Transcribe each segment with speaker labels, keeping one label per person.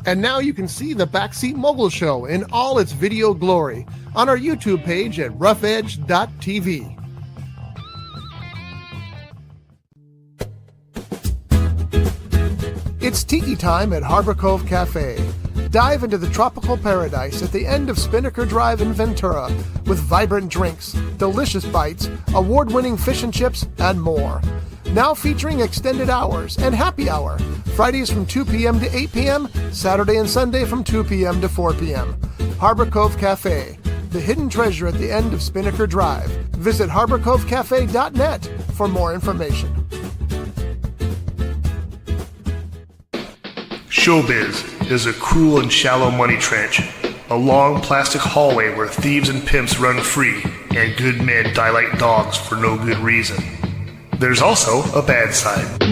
Speaker 1: And now you can see the Backseat Mogul Show in all its video glory on our YouTube page at roughedge.tv. It's tiki time at Harbor Cove Cafe. Dive into the tropical paradise at the end of Spinnaker Drive in Ventura with vibrant drinks, delicious bites, award-winning fish and chips, and more. Now featuring extended hours and happy hour, Fridays from 2 p.m. to 8 p.m., Saturday and Sunday from 2 p.m. to 4 p.m. Harbor Cove Cafe, the hidden treasure at the end of Spinnaker Drive. Visit harborcovecafe.net for more information.
Speaker 2: Showbiz is a cruel and shallow money trench, a long plastic hallway where thieves and pimps run free and good men die like dogs for no good reason. There's also a bad side.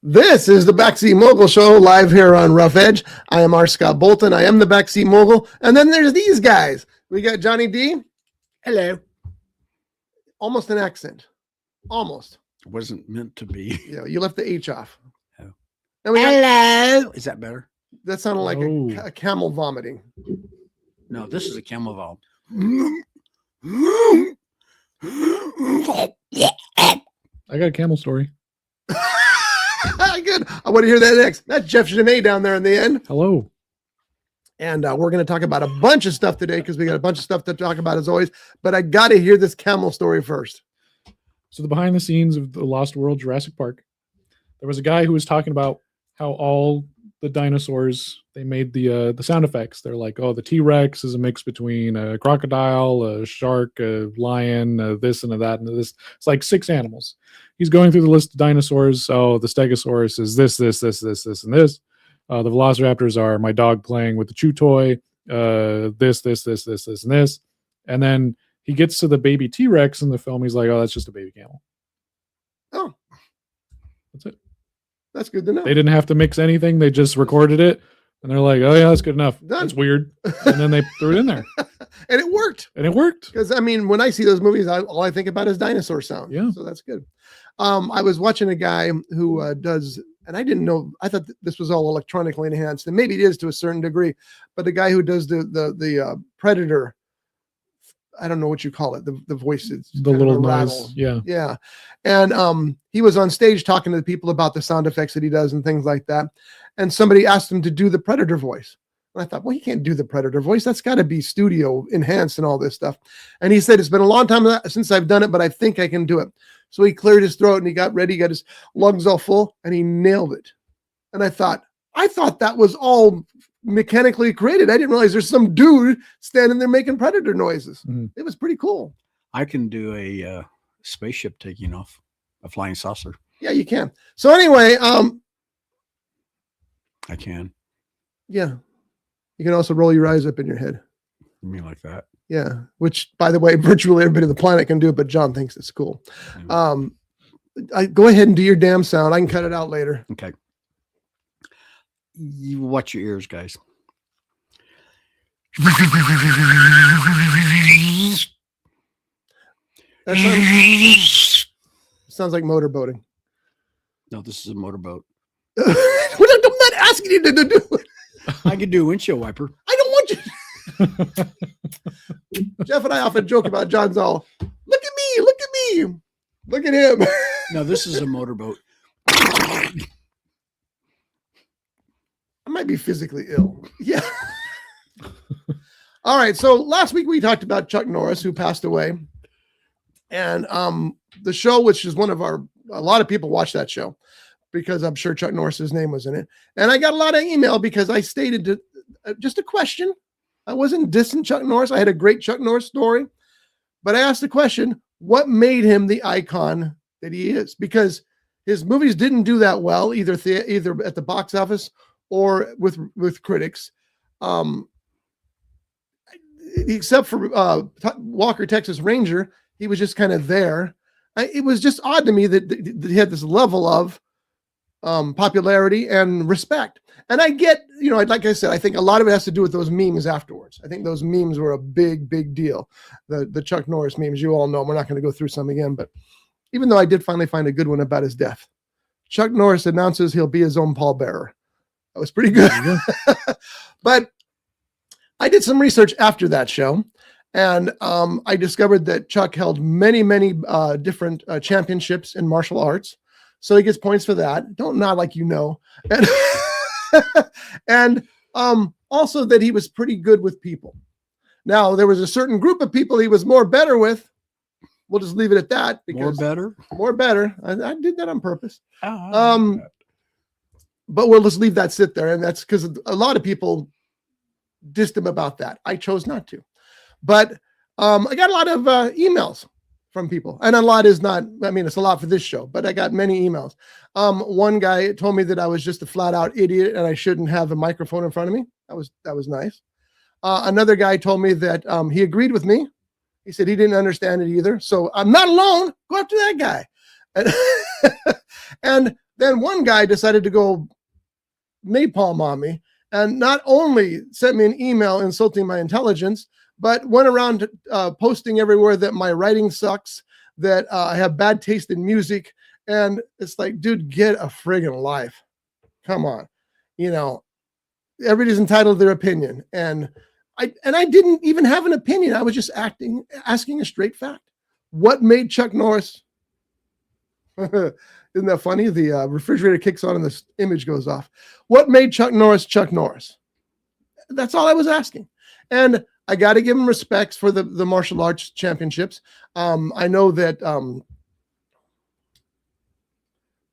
Speaker 1: This is the Backseat Mogul Show live here on Rough Edge. I am R. Scott Bolton. I am the Backseat Mogul. And then there's these guys. We got Johnny D.
Speaker 3: Hello.
Speaker 1: Almost an accent. Almost.
Speaker 3: It wasn't meant to be.
Speaker 1: Yeah, you left the H off.
Speaker 3: Oh.
Speaker 1: And we
Speaker 3: Hello. Is that better?
Speaker 1: That sounded like a camel vomiting.
Speaker 3: No, this is a camel vom.
Speaker 4: I got a camel story.
Speaker 1: Good. I want to hear that next. That's Jeff Genet down there in the end.
Speaker 4: Hello.
Speaker 1: And we're going to talk about a bunch of stuff today because we got a bunch of stuff to talk about as always. But I got to hear this camel story first.
Speaker 4: So the behind the scenes of the Lost World Jurassic Park, there was a guy who was talking about how all the dinosaurs, they made the sound effects. They're like, oh, the T-Rex is a mix between a crocodile, a shark, a lion, this and a that and this. It's like 6 animals. He's going through the list of dinosaurs. Oh, the Stegosaurus is this, and this. The Velociraptors are my dog playing with the chew toy. This, and this. And then he gets to the baby T-Rex in the film. He's like, oh, that's just a baby camel.
Speaker 1: Oh.
Speaker 4: That's it.
Speaker 1: That's good to know.
Speaker 4: They didn't have to mix anything. They just recorded it. And they're like, oh, yeah, that's good enough.
Speaker 1: Done.
Speaker 4: That's weird. And then they threw it in there.
Speaker 1: And it worked. Because, I mean, when I see those movies, all I think about is dinosaur sound.
Speaker 4: Yeah.
Speaker 1: So that's good. I was watching a guy who does, and I didn't know, I thought this was all electronically enhanced, and maybe it is to a certain degree, but the guy who does the Predator, I don't know what you call it, the voices.
Speaker 4: The little noise. Yeah.
Speaker 1: Yeah. And he was on stage talking to the people about the sound effects that he does and things like that. And somebody asked him to do the Predator voice. And I thought, well, he can't do the Predator voice. That's got to be studio enhanced and all this stuff. And he said, it's been a long time since I've done it, but I think I can do it. So he cleared his throat and he got ready, got his lungs all full, and he nailed it. And I thought that was all mechanically created. I didn't realize there's some dude standing there making Predator noises. Mm-hmm. It was pretty cool.
Speaker 3: I can do a spaceship taking off, a flying saucer.
Speaker 1: Yeah, you can. So anyway,
Speaker 3: I can.
Speaker 1: Yeah. You can also roll your eyes up in your head.
Speaker 3: You mean like that?
Speaker 1: Yeah. Which, by the way, virtually everybody on the planet can do it, but John thinks it's cool. Yeah. Go ahead and do your damn sound. I can cut it out later.
Speaker 3: Okay. You watch your ears, guys.
Speaker 1: That sounds like motorboating.
Speaker 3: No, this is a motorboat.
Speaker 1: I'm not asking you to do it.
Speaker 3: I could do a windshield wiper.
Speaker 1: I don't want you. Jeff and I often joke about John's all, look at me, look at him.
Speaker 3: No, this is a motorboat.
Speaker 1: I might be physically ill. Yeah. All right. So last week we talked about Chuck Norris, who passed away. And the show, which is a lot of people watch that show because I'm sure Chuck Norris's name was in it. And I got a lot of email because I stated just a question. I wasn't dissing Chuck Norris. I had a great Chuck Norris story, but I asked the question, what made him the icon that he is? Because his movies didn't do that well, either at the box office or with critics. Except for Walker, Texas Ranger, he was just kind of there. It was just odd to me that he had this level of popularity and respect. And I get, like I said, I think a lot of it has to do with those memes afterwards. I think those memes were a big, big deal. The Chuck Norris memes, you all know. We're not going to go through some again, but even though I did finally find a good one about his death. Chuck Norris announces he'll be his own pallbearer. That was pretty good. But I did some research after that show, and I discovered that Chuck held many, many different championships in martial arts. So he gets points for that. Don't nod like you know. And also that he was pretty good with people. Now, there was a certain group of people he was more better with. We'll just leave it at that. Because more better. I did that on purpose. But we'll just leave that sit there. And that's because a lot of people dissed him about that. I chose not to. But I got a lot of emails from people. And a lot is not, it's a lot for this show, but I got many emails. One guy told me that I was just a flat out idiot and I shouldn't have a microphone in front of me. That was nice. Another guy told me that he agreed with me. He said he didn't understand it either. So I'm not alone. Go after that guy. And then one guy decided to go napalm on me and not only sent me an email insulting my intelligence, but went around posting everywhere that my writing sucks, that I have bad taste in music. And it's like, dude, get a friggin' life. Come on. Everybody's entitled to their opinion. And I didn't even have an opinion. I was just asking a straight fact. What made Chuck Norris? Isn't that funny? The refrigerator kicks on and this image goes off. What made Chuck Norris Chuck Norris? That's all I was asking. And I got to give him respects for the martial arts championships. I know that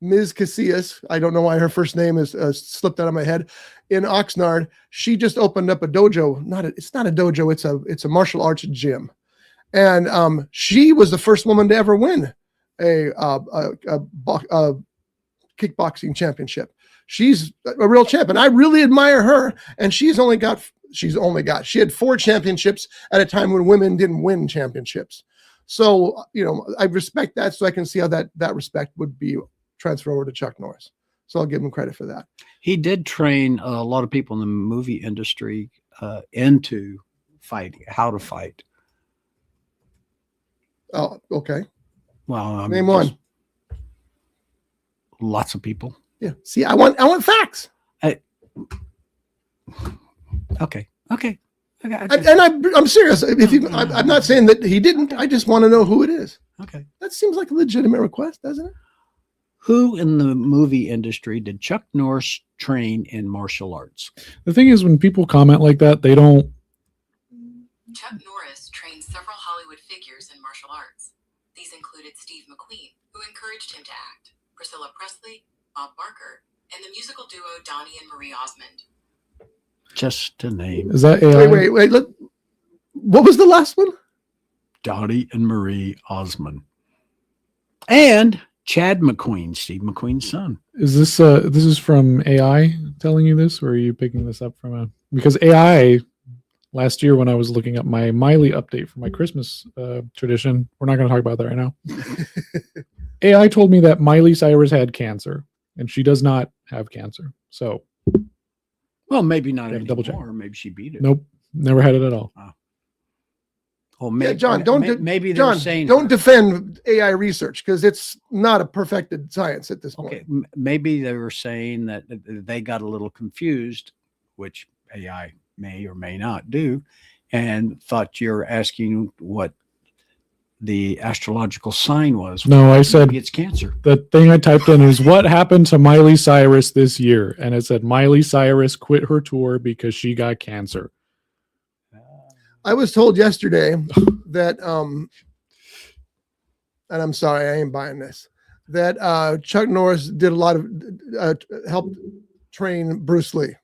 Speaker 1: Ms. Casillas, I don't know why her first name is slipped out of my head, in Oxnard, she just opened up a dojo. It's not a dojo. It's a martial arts gym. And she was the first woman to ever win a kickboxing championship. She's a real champ, and I really admire her. And she had 4 championships at a time when women didn't win championships. So, I respect that. So I can see how that respect would be transferred over to Chuck Norris. So I'll give him credit for that.
Speaker 3: He did train a lot of people in the movie industry into fighting, how to fight.
Speaker 1: Oh, okay.
Speaker 3: Well,
Speaker 1: name one.
Speaker 3: Lots of people.
Speaker 1: Yeah. See, I want facts.
Speaker 3: Okay.
Speaker 1: And I'm serious. I'm not saying that he didn't. I just want to know who it is.
Speaker 3: Okay.
Speaker 1: That seems like a legitimate request, doesn't it?
Speaker 3: Who in the movie industry did Chuck Norris train in martial arts?
Speaker 4: The thing is, when people comment like that, they don't.
Speaker 5: Chuck Norris trained several Hollywood figures in martial arts. These included Steve McQueen, who encouraged him to act, Priscilla Presley, Bob Barker, and the musical duo Donnie and Marie Osmond.
Speaker 3: Just to name.
Speaker 4: Is that AI?
Speaker 1: Wait. Look, what was the last one?
Speaker 3: Donnie and Marie Osmond. And Chad McQueen, Steve McQueen's son.
Speaker 4: Is this is from AI telling you this, or are you picking this up from because AI last year when I was looking up my Miley update for my Christmas tradition, we're not going to talk about that right now. AI told me that Miley Cyrus had cancer, and she does not have cancer. So,
Speaker 3: well, maybe not
Speaker 4: anymore. Double check.
Speaker 3: Maybe she beat it.
Speaker 4: Nope, never had it at all.
Speaker 3: Oh. Well, maybe,
Speaker 1: John,
Speaker 3: maybe they're saying
Speaker 1: don't defend AI research because it's not a perfected science at this point.
Speaker 3: Okay, maybe they were saying that they got a little confused, which AI may or may not do, and thought you're asking what the astrological sign was.
Speaker 4: No, I said
Speaker 3: it's cancer.
Speaker 4: The thing I typed in is what happened to Miley Cyrus this year, and it said Miley Cyrus quit her tour because she got cancer.
Speaker 1: I was told yesterday that, and I'm sorry, I ain't buying this, that Chuck Norris did a lot of, helped train Bruce Lee.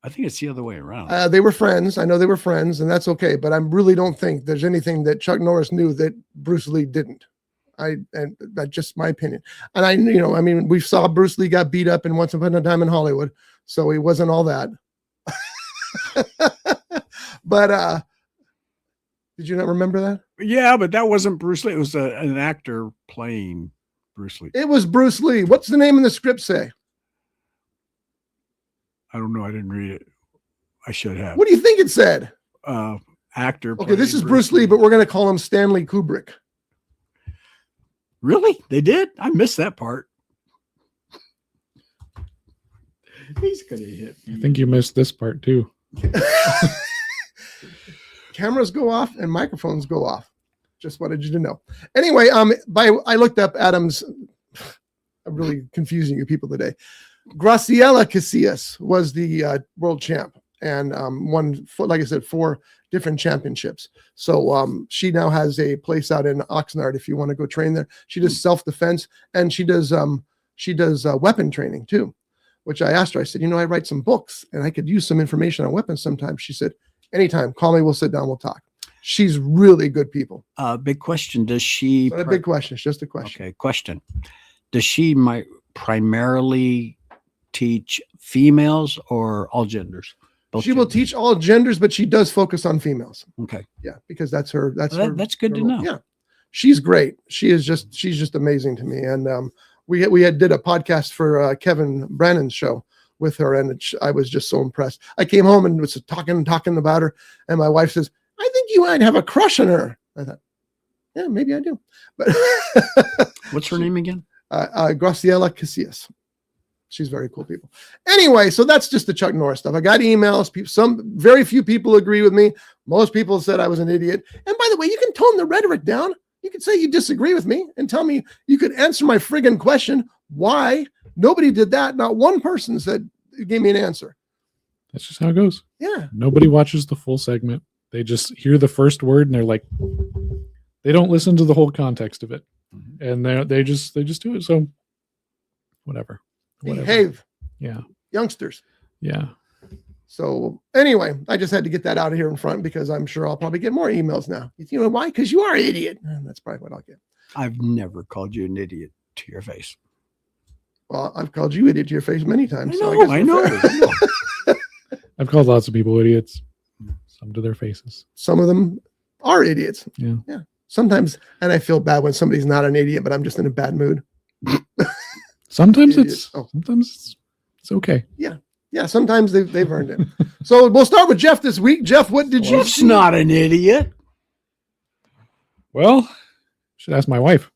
Speaker 3: I think it's the other way around.
Speaker 1: They were friends. I know they were friends, and that's okay. But I really don't think there's anything that Chuck Norris knew that Bruce Lee didn't. And that's just my opinion. And we saw Bruce Lee got beat up in Once Upon a Time in Hollywood, so he wasn't all that. But did you not remember that?
Speaker 3: Yeah, but that wasn't Bruce Lee. It was an actor playing Bruce Lee.
Speaker 1: It was Bruce Lee. What's the name in the script say?
Speaker 3: I don't know. I didn't read it. I should have.
Speaker 1: What do you think it said?
Speaker 3: Actor.
Speaker 1: Okay, this
Speaker 3: playing
Speaker 1: is Bruce Lee, but we're going to call him Stanley Kubrick.
Speaker 3: Really? They did? I missed that part. He's going to hit me.
Speaker 4: I think you missed this part too.
Speaker 1: Cameras go off and microphones go off. Just wanted you to know. Anyway, I looked up Adam's. I'm really confusing you people today. Graciela Casillas was the world champ and won, like I said, 4 different championships. So she now has a place out in Oxnard if you want to go train there. She does self-defense and she does weapon training too, which I asked her. I said, I write some books and I could use some information on weapons sometimes. She said, anytime, call me, we'll sit down, we'll talk. She's really good people.
Speaker 3: Big question. Does she...
Speaker 1: Not a big question. It's just a question.
Speaker 3: Okay, question. Does she primarily teach females or all genders?
Speaker 1: She will teach all genders, but she does focus on females.
Speaker 3: Okay.
Speaker 1: Yeah, because that's her. That's
Speaker 3: good to know.
Speaker 1: Yeah, she's great. She's just amazing to me. And we did a podcast for Kevin Brannon's show with her, and I was just so impressed. I came home and was talking about her, and my wife says, "I think you might have a crush on her." I thought, yeah, maybe I do. But
Speaker 3: what's her name again?
Speaker 1: Graciela Casillas. She's very cool people. Anyway, so that's just the Chuck Norris stuff. I got emails. Very few people agree with me. Most people said I was an idiot. And by the way, you can tone the rhetoric down. You can say you disagree with me and tell me you could answer my friggin' question. Why? Nobody did that. Not one person gave me an answer.
Speaker 4: That's just how it goes.
Speaker 1: Yeah.
Speaker 4: Nobody watches the full segment. They just hear the first word and they're like, they don't listen to the whole context of it. And they just do it. So whatever.
Speaker 1: Behave.
Speaker 4: Yeah.
Speaker 1: Youngsters.
Speaker 4: Yeah.
Speaker 1: So anyway, I just had to get that out of here in front because I'm sure I'll probably get more emails now. You know why? Because you are an idiot. That's probably what I'll get.
Speaker 3: I've never called you an idiot to your face.
Speaker 1: Well, I've called you idiot to your face many times.
Speaker 3: I know.
Speaker 4: I've called lots of people idiots. Some to their faces.
Speaker 1: Some of them are idiots.
Speaker 4: Yeah.
Speaker 1: Yeah. Sometimes, and I feel bad when somebody's not an idiot, but I'm just in a bad mood.
Speaker 4: Sometimes sometimes it's okay.
Speaker 1: Yeah. Yeah. Sometimes they've earned it. So we'll start with Jeff this week. Jeff, what did you
Speaker 3: see? Not an idiot.
Speaker 4: Well, should ask my wife.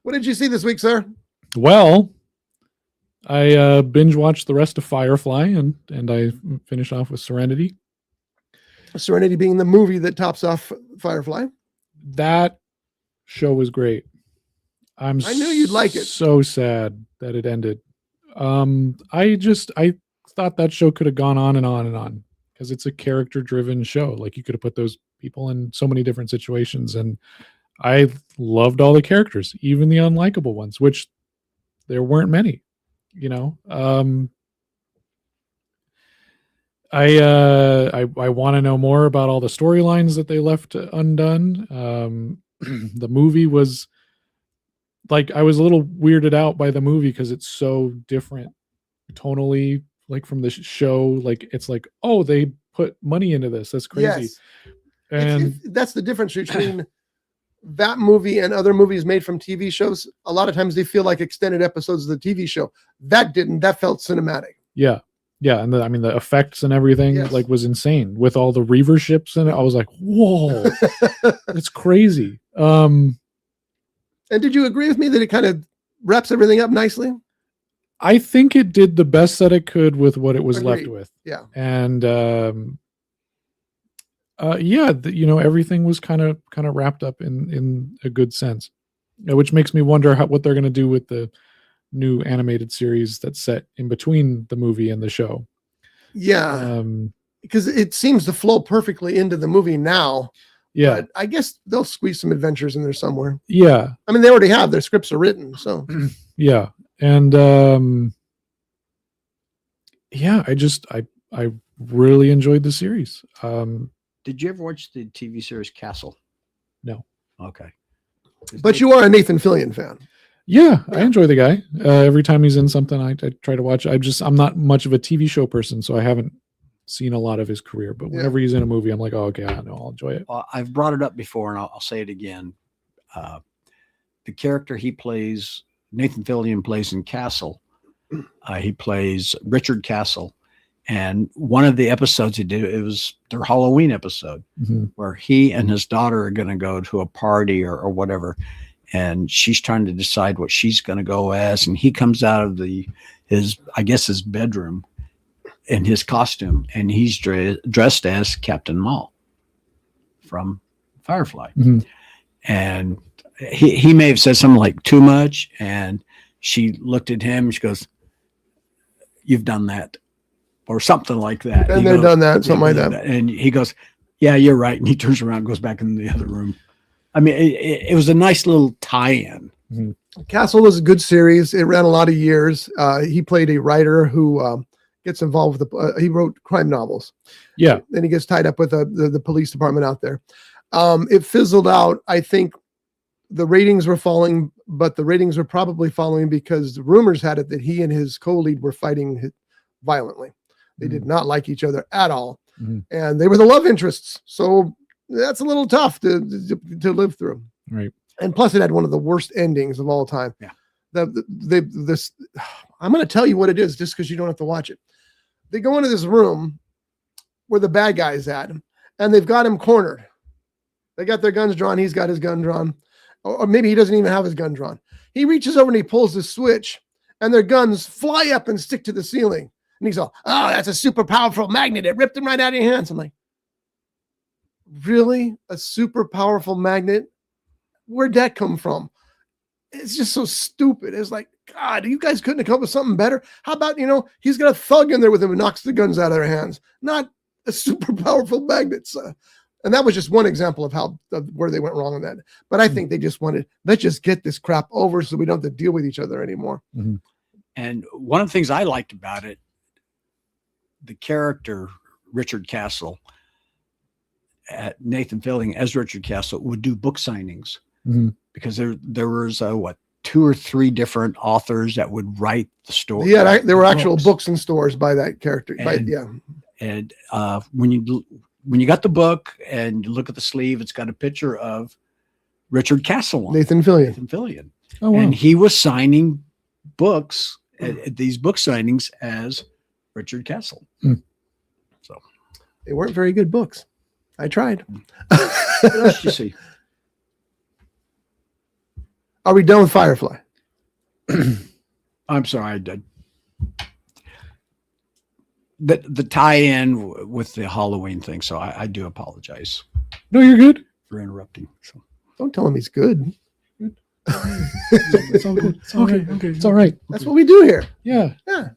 Speaker 1: What did you see this week, sir?
Speaker 4: Well, I binge watched the rest of Firefly and I finished off with Serenity.
Speaker 1: Serenity being the movie that tops off Firefly.
Speaker 4: That show was great. I
Speaker 1: knew you'd like it.
Speaker 4: So sad that it ended. I thought that show could have gone on and on and on because it's a character-driven show. Like you could have put those people in so many different situations, and I loved all the characters, even the unlikable ones, which there weren't many. I want to know more about all the storylines that they left undone. The movie was like, I was a little weirded out by the movie because it's so different tonally, like from the show. Like it's like, oh, they put money into this. That's crazy. Yes. And
Speaker 1: that's the difference between that movie and other movies made from TV shows. A lot of times they feel like extended episodes of the TV show. That felt cinematic.
Speaker 4: Yeah. Yeah. And the effects and everything like was insane with all the Reaver ships in it. I was like, whoa, it's crazy.
Speaker 1: And did you agree with me that it kind of wraps everything up nicely?
Speaker 4: I think it did the best that it could with what it was left with.
Speaker 1: Yeah.
Speaker 4: And, everything was kind of wrapped up in a good sense, which makes me wonder what they're going to do with the new animated series that's set in between the movie and the show.
Speaker 1: Yeah. Because it seems to flow perfectly into the movie now.
Speaker 4: Yeah.
Speaker 1: But I guess they'll squeeze some adventures in there somewhere.
Speaker 4: Yeah.
Speaker 1: I mean, they already have, their scripts are written, so.
Speaker 4: Yeah. And I really enjoyed the series.
Speaker 3: Did you ever watch the TV series Castle?
Speaker 4: No.
Speaker 3: Okay.
Speaker 1: But you are a Nathan Fillion fan.
Speaker 4: Yeah, I enjoy the guy. Every time he's in something, I try to watch. I'm not much of a TV show person, so I haven't seen a lot of his career. But whenever he's in a movie, I'm like, oh, okay, I know, I'll enjoy it.
Speaker 3: I've brought it up before, and I'll say it again. The character he plays, Nathan Fillion plays in Castle. He plays Richard Castle. And one of the episodes he did, it was their Halloween episode where he and his daughter are going to go to a party or whatever. And she's trying to decide what she's going to go as. And he comes out of his bedroom in his costume, and he's dressed as Captain Maul from Firefly. And he may have said something like too much. And she looked at him and she goes, "You've done that," or something like that.
Speaker 1: And they've done that, something like that.
Speaker 3: And he goes, "Yeah, you're right." And he turns around and goes back in the other room. I mean, it was a nice little tie-in.
Speaker 1: Castle was a good series. It ran a lot of years. He played a writer who gets involved with he wrote crime novels.
Speaker 4: Yeah.
Speaker 1: Then he gets tied up with the police department out there. It fizzled out. I think the ratings were falling, but the ratings were probably falling because the rumors had it that he and his co-lead were fighting violently. They did not like each other at all. And they were the love interests. So that's a little tough to live through.
Speaker 4: Right.
Speaker 1: And plus it had one of the worst endings of all time.
Speaker 3: Yeah.
Speaker 1: This I'm going to tell you what it is just because you don't have to watch it. They go into this room where the bad guy's at, and they've got him cornered. They got their guns drawn. He's got his gun drawn. Or maybe he doesn't even have his gun drawn. He reaches over and he pulls the switch, and their guns fly up and stick to the ceiling. And he's all, "Oh, that's a super powerful magnet. It ripped them right out of your hands." I'm like, really? A super powerful magnet? Where'd that come from? It's just so stupid. It's like, God, you guys couldn't have come up with something better. How about, he's got a thug in there with him and knocks the guns out of their hands, not a super powerful magnet. And that was just one example of where they went wrong on that. But I think they just wanted, let's just get this crap over so we don't have to deal with each other anymore.
Speaker 3: And one of the things I liked about it, the character Richard Castle, Nathan Fillion as Richard Castle, would do book signings because there was 2 or 3 different authors that would write the story.
Speaker 1: Yeah, there were actual books in stores by that character.
Speaker 3: And when you got the book and you look at the sleeve, it's got a picture of Richard Castle on
Speaker 1: Nathan Fillion.
Speaker 4: Oh, wow.
Speaker 3: And he was signing books at these book signings as Richard Castle. So
Speaker 1: they weren't very good books. I tried.
Speaker 3: what else did you see?
Speaker 1: Are we done with Firefly?
Speaker 3: I'm sorry. The tie-in with the Halloween thing. So I do apologize
Speaker 4: No, you're good.
Speaker 3: for interrupting. So
Speaker 1: Don't tell him he's good.
Speaker 4: It's all good. It's all right. Okay. It's all right.
Speaker 1: That's what we do here.
Speaker 4: Yeah.
Speaker 1: Yeah.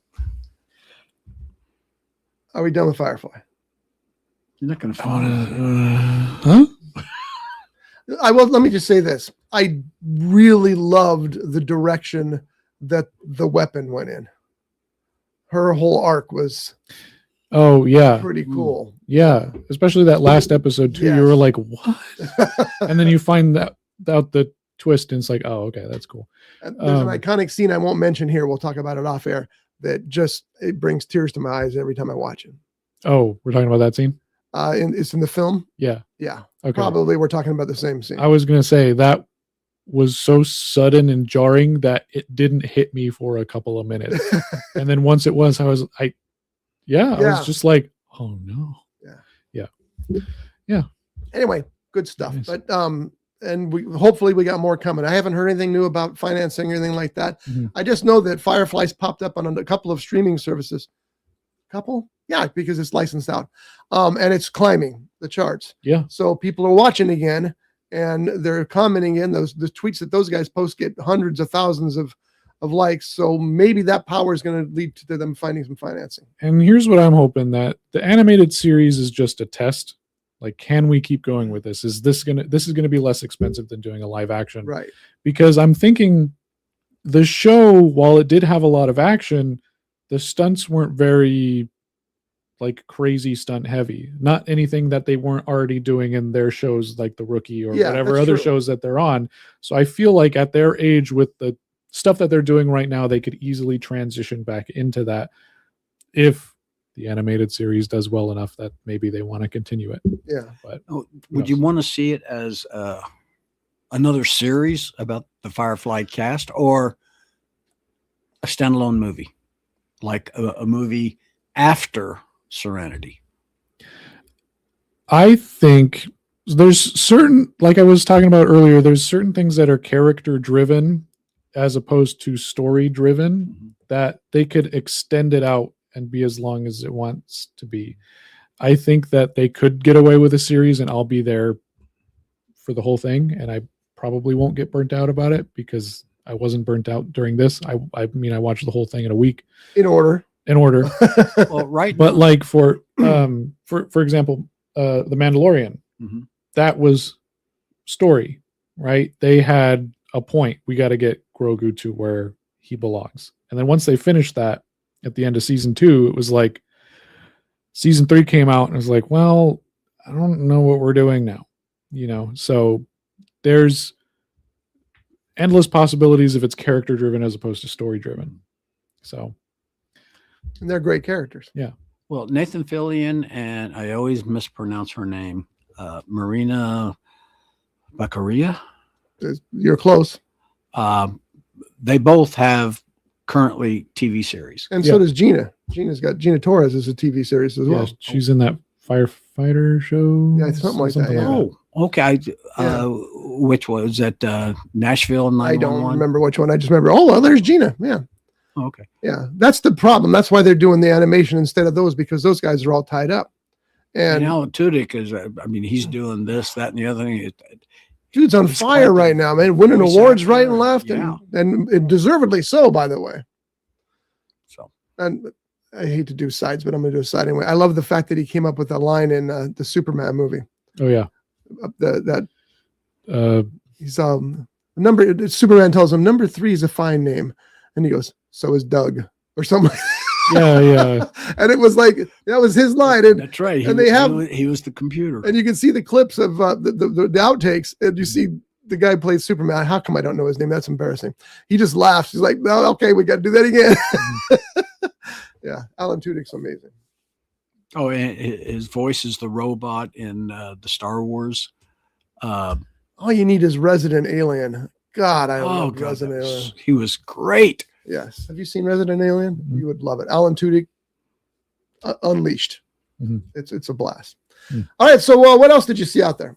Speaker 1: Are we done with Firefly?
Speaker 3: you're not going to find
Speaker 4: Huh?
Speaker 1: Let me just say this. I really loved the direction that the weapon went in. Her whole arc was
Speaker 4: Oh, yeah.
Speaker 1: pretty cool.
Speaker 4: Yeah. Especially that last episode, too.
Speaker 1: Yes.
Speaker 4: You were like, what? And then you find out the twist, and it's like, oh, okay, that's cool.
Speaker 1: And there's an iconic scene I won't mention here. We'll talk about it off air. That it brings tears to my eyes every time I watch it.
Speaker 4: Oh, we're talking about that scene?
Speaker 1: It's in the film.
Speaker 4: Yeah.
Speaker 1: Yeah.
Speaker 4: Okay.
Speaker 1: Probably we're talking about the same scene.
Speaker 4: I was going to say that was so sudden and jarring that it didn't hit me for a couple of minutes. And then once it was, I was just like, oh no. Yeah.
Speaker 1: Anyway, good stuff.
Speaker 4: Nice.
Speaker 1: But and hopefully we got more coming. I haven't heard anything new about financing or anything like that. I just know that Firefly's popped up on a couple of streaming services. Couple? Yeah, because it's licensed out. And it's climbing the charts.
Speaker 4: Yeah.
Speaker 1: So people are watching again and they're commenting in the tweets that those guys post get hundreds of thousands of likes. So maybe that power is going to lead to them finding some financing.
Speaker 4: And here's what I'm hoping, that the animated series is just a test. Like, can we keep going with this? This is going to be less expensive than doing a live action.
Speaker 1: Right.
Speaker 4: Because I'm thinking the show, while it did have a lot of action, the stunts weren't very like crazy stunt heavy. Not anything that they weren't already doing in their shows like The Rookie or whatever other shows that they're on. So I feel like at their age, with the stuff that they're doing right now, they could easily transition back into that if the animated series does well enough that maybe they want to continue it.
Speaker 1: Yeah.
Speaker 4: But
Speaker 3: would you want to see it as a another series about the Firefly cast, or a standalone movie, like a movie after Serenity?
Speaker 4: I think there's certain, like I was talking about earlier, there's certain things that are character driven as opposed to story driven that they could extend it out and be as long as it wants to be. I think that they could get away with a series and I'll be there for the whole thing. And I probably won't get burnt out about it because I wasn't burnt out during this. I mean, I watched the whole thing in a week.
Speaker 1: In order.
Speaker 3: Well, right.
Speaker 4: But like for example, The Mandalorian, that was story, right? They had a point. We got to get Grogu to where he belongs. And then once they finished that at the end of season 2, it was like season 3 came out and it was like, well, I don't know what we're doing now, you know? So there's endless possibilities if it's character driven as opposed to story driven. So,
Speaker 1: and they're great characters.
Speaker 4: Yeah.
Speaker 3: Well, Nathan Fillion and I always mispronounce her name, Marina Baccaria.
Speaker 1: You're close.
Speaker 3: They both have currently TV series.
Speaker 1: And so does Gina. Gina Torres is a TV series as well.
Speaker 4: She's in that firefighter show.
Speaker 1: Yeah, something like that. Yeah.
Speaker 3: Oh, okay. Which was at Nashville 911?
Speaker 1: I don't remember which one. I just remember, oh, well, there's Gina. Yeah.
Speaker 3: Okay.
Speaker 1: Yeah. That's the problem. That's why they're doing the animation instead of those, because those guys are all tied up. And
Speaker 3: Alan Tudyk is, I mean, he's doing this, that, and the other thing.
Speaker 1: Dude's on fire right now, man. Winning awards right and left,
Speaker 3: yeah.
Speaker 1: and deservedly so, by the way.
Speaker 3: So,
Speaker 1: and I hate to do sides, but I'm going to do a side anyway. I love the fact that he came up with that line in the Superman movie.
Speaker 4: Oh yeah,
Speaker 1: he's Superman tells him number 3 is a fine name, and he goes, so is Doug or something.
Speaker 4: Yeah.
Speaker 1: And it was like that was his line, and
Speaker 3: that's right. He was the computer,
Speaker 1: and you can see the clips of the outtakes, and you see the guy plays Superman. How come I don't know his name? That's embarrassing. He just laughs. He's like, no, okay, we got to do that again. Yeah, Alan Tudyk's amazing.
Speaker 3: Oh, and his voice is the robot in the Star Wars.
Speaker 1: All you need is Resident Alien. God, I love Resident Alien.
Speaker 3: He was great.
Speaker 1: Yes. Have you seen Resident Alien? Mm-hmm. You would love it. Alan Tudyk, Unleashed. Mm-hmm. It's a blast. Mm-hmm. All right. So what else did you see out there?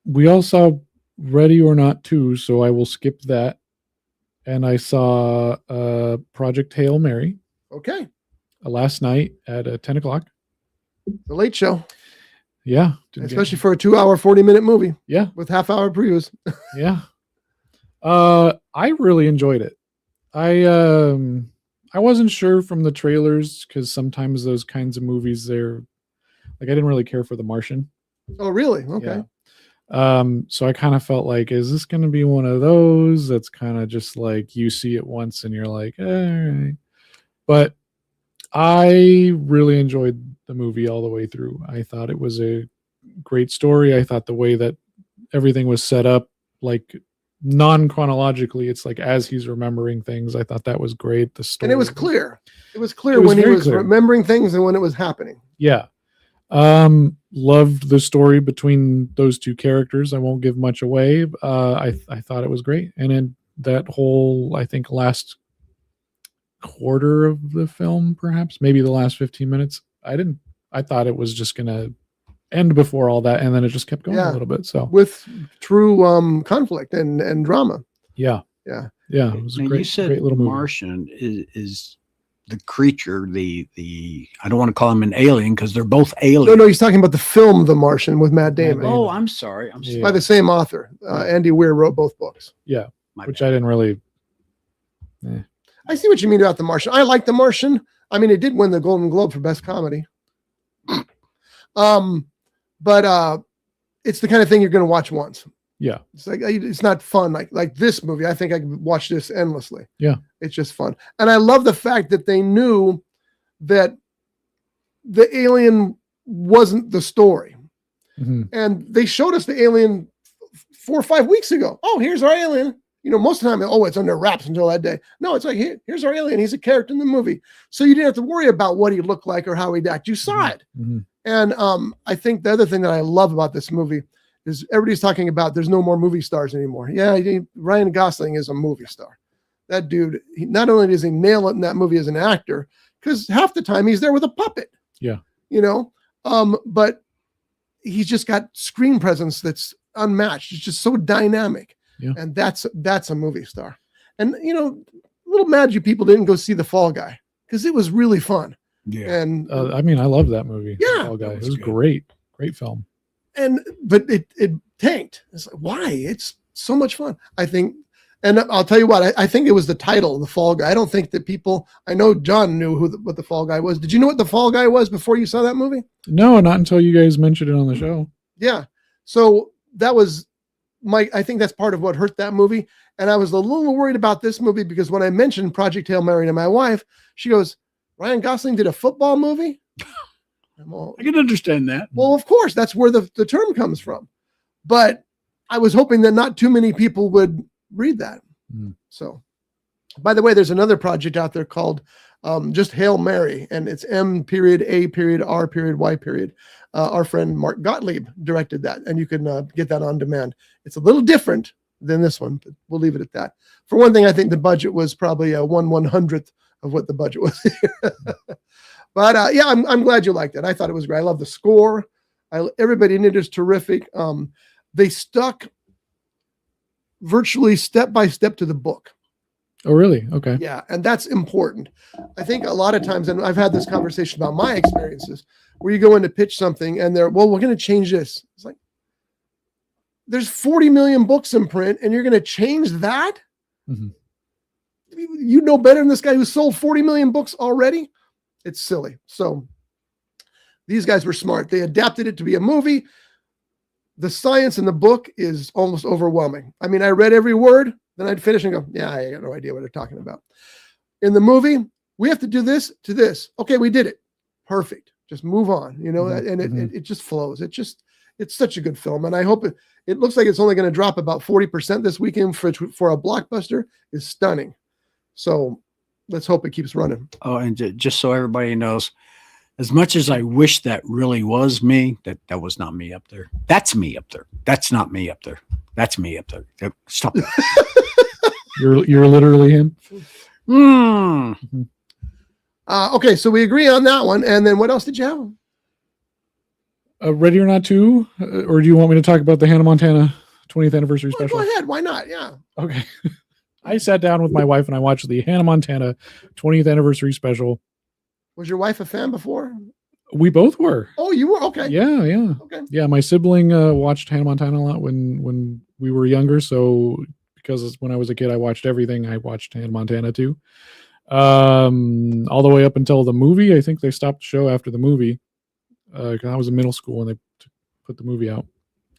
Speaker 4: We all saw Ready or Not 2, so I will skip that. And I saw Project Hail Mary.
Speaker 1: Okay.
Speaker 4: Last night at 10 o'clock.
Speaker 1: The Late Show.
Speaker 4: Yeah.
Speaker 1: Especially for a 2-hour, 40-minute movie.
Speaker 4: Yeah.
Speaker 1: With half-hour previews.
Speaker 4: Yeah. I really enjoyed it. I wasn't sure from the trailers because sometimes those kinds of movies, they're like, I didn't really care for The Martian.
Speaker 1: Oh, really? Okay.
Speaker 4: Yeah. So I kind of felt like, is this going to be one of those that's kind of just like you see it once and you're like, all right. But I really enjoyed the movie all the way through. I thought it was a great story. I thought the way that everything was set up, like non-chronologically, it's like as he's remembering things. I thought that was great. The story,
Speaker 1: and it was clear. It was clear when he was remembering things and when it was happening.
Speaker 4: Yeah. Loved the story between those two characters. I won't give much away. I thought it was great. And then that whole, I think, last quarter of the film, perhaps maybe the last 15 minutes, I thought it was just gonna end before all that, and then it just kept going a little bit. So
Speaker 1: with true conflict and drama.
Speaker 4: Yeah. It was a great,
Speaker 3: you said
Speaker 4: great little movie.
Speaker 3: Martian is the creature, the I don't want to call him an alien because they're both aliens.
Speaker 1: No, he's talking about the film The Martian with Matt Damon.
Speaker 3: Oh, I'm sorry.
Speaker 1: By the same author. Andy Weir wrote both books.
Speaker 4: Yeah, which I didn't really.
Speaker 1: I see what you mean about The Martian. I like The Martian. I mean, it did win the Golden Globe for Best Comedy. But it's the kind of thing you're going to watch once.
Speaker 4: Yeah.
Speaker 1: It's like, it's not fun. Like this movie, I think I could watch this endlessly.
Speaker 4: Yeah.
Speaker 1: It's just fun. And I love the fact that they knew that the alien wasn't the story. Mm-hmm. And they showed us the alien 4 or 5 weeks ago. Oh, here's our alien. You know, most of the time, it's under wraps until that day. No, it's like, here's our alien. He's a character in the movie. So you didn't have to worry about what he looked like or how he'd act. You saw it.
Speaker 4: Mm-hmm.
Speaker 1: And I think the other thing that I love about this movie because everybody's talking about there's no more movie stars anymore. Yeah, Ryan Gosling is a movie star. That dude, not only does he nail it in that movie as an actor, because half the time he's there with a puppet.
Speaker 4: Yeah.
Speaker 1: But he's just got screen presence that's unmatched. It's just so dynamic.
Speaker 4: Yeah.
Speaker 1: And that's a movie star. And, a little mad you people didn't go see The Fall Guy because it was really fun.
Speaker 3: Yeah.
Speaker 1: And
Speaker 4: I loved that movie.
Speaker 1: Yeah.
Speaker 4: Fall Guy. It
Speaker 3: was
Speaker 4: was
Speaker 3: good.
Speaker 4: great film.
Speaker 1: But it tanked. It's like, why? It's so much fun. I think, and I'll tell you what, I think it was the title, The Fall Guy. I don't think that I know John knew what The Fall Guy was. Did you know what The Fall Guy was before you saw that movie?
Speaker 4: No, not until you guys mentioned it on the show.
Speaker 1: Yeah. So that was I think that's part of what hurt that movie. And I was a little worried about this movie because when I mentioned Project Hail Mary to my wife, she goes, Ryan Gosling did a football movie?
Speaker 3: I can understand that.
Speaker 1: Well, of course, that's where the term comes from. But I was hoping that not too many people would read that. So, by the way, there's another project out there called just Hail Mary, and it's M.A.R.Y. Our friend Mark Gottlieb directed that, and you can get that on demand. It's a little different than this one, but we'll leave it at that. For one thing, I think the budget was probably 1/100th of what the budget was here. But yeah, I'm glad you liked it. I thought it was great. I love the score. Everybody in it is terrific. They stuck virtually step by step to the book.
Speaker 4: Oh, really? Okay.
Speaker 1: Yeah, and that's important. I think a lot of times, and I've had this conversation about my experiences, where you go in to pitch something and we're going to change this. It's like, there's 40 million books in print and you're going to change that?
Speaker 4: Mm-hmm.
Speaker 1: You know better than this guy who sold 40 million books already? It's silly. So these guys were smart. They adapted it to be a movie. The science in the book is almost overwhelming. I mean, I read every word, then I'd finish and go, yeah, I got no idea what they're talking about. In the movie, we have to do this to this. Okay, we did it. Perfect. Just move on, and it just flows. It's such a good film. And I hope it looks like it's only going to drop about 40% this weekend for a blockbuster is stunning. So let's hope it keeps running.
Speaker 3: Oh, and just so everybody knows, as much as I wish that really was me, that was not me up there. That's me up there. That's not me up there. That's me up there. Stop.
Speaker 4: You're literally him.
Speaker 1: Okay, so we agree on that one. And then what else did you have?
Speaker 4: Ready or Not 2? Or do you want me to talk about the Hannah Montana 20th anniversary special?
Speaker 1: Go ahead. Why not? Yeah.
Speaker 4: Okay. I sat down with my wife and I watched the Hannah Montana 20th anniversary special.
Speaker 1: Was your wife a fan before?
Speaker 4: We both were.
Speaker 1: Oh, you were? Okay.
Speaker 4: Yeah.
Speaker 1: Okay.
Speaker 4: Yeah, my sibling watched Hannah Montana a lot when we were younger. So because when I was a kid, I watched everything. I watched Hannah Montana too. All the way up until the movie. I think they stopped the show after the movie. Because I was in middle school when they put the movie out.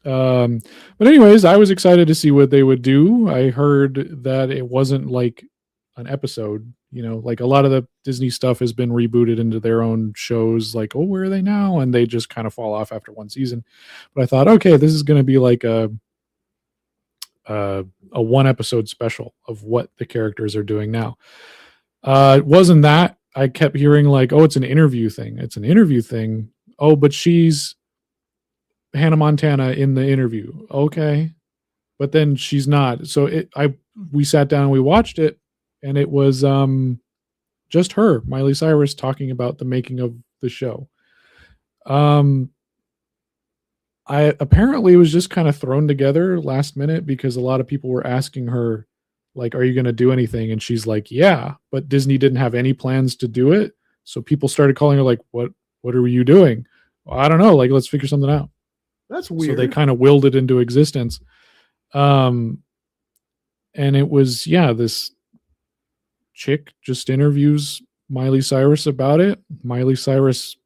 Speaker 4: But anyways, I was excited to see what they would do. I heard that it wasn't like an episode, like a lot of the Disney stuff has been rebooted into their own shows, like, oh, where are they now? And they just kind of fall off after one season. But I thought, okay, this is going to be like a one episode special of what the characters are doing now. It wasn't that. I kept hearing like, oh, it's an interview thing. It's an interview thing. Oh, but she's Hannah Montana in the interview. Okay. But then she's not. So we sat down and we watched it, and it was just her, Miley Cyrus, talking about the making of the show. I apparently was just kind of thrown together last minute because a lot of people were asking her, like, are you going to do anything? And she's like, yeah, but Disney didn't have any plans to do it. So people started calling her like, what are you doing? Well, I don't know. Like, let's figure something out.
Speaker 1: That's weird.
Speaker 4: So they kind of willed it into existence. And it was, this chick just interviews Miley Cyrus about it. Miley Cyrus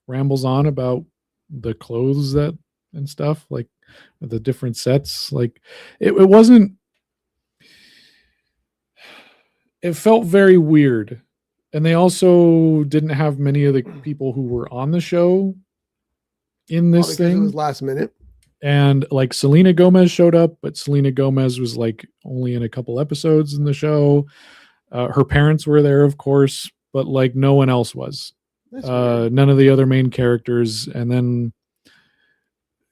Speaker 4: rambles on about the clothes and stuff, like the different sets. Like it wasn't, it felt very weird. And they also didn't have many of the people who were on the show in this thing.
Speaker 1: It was last minute.
Speaker 4: And like Selena Gomez showed up, but Selena Gomez was like only in a couple episodes in the show. Her parents were there, of course, but like no one else was. None of the other main characters. And then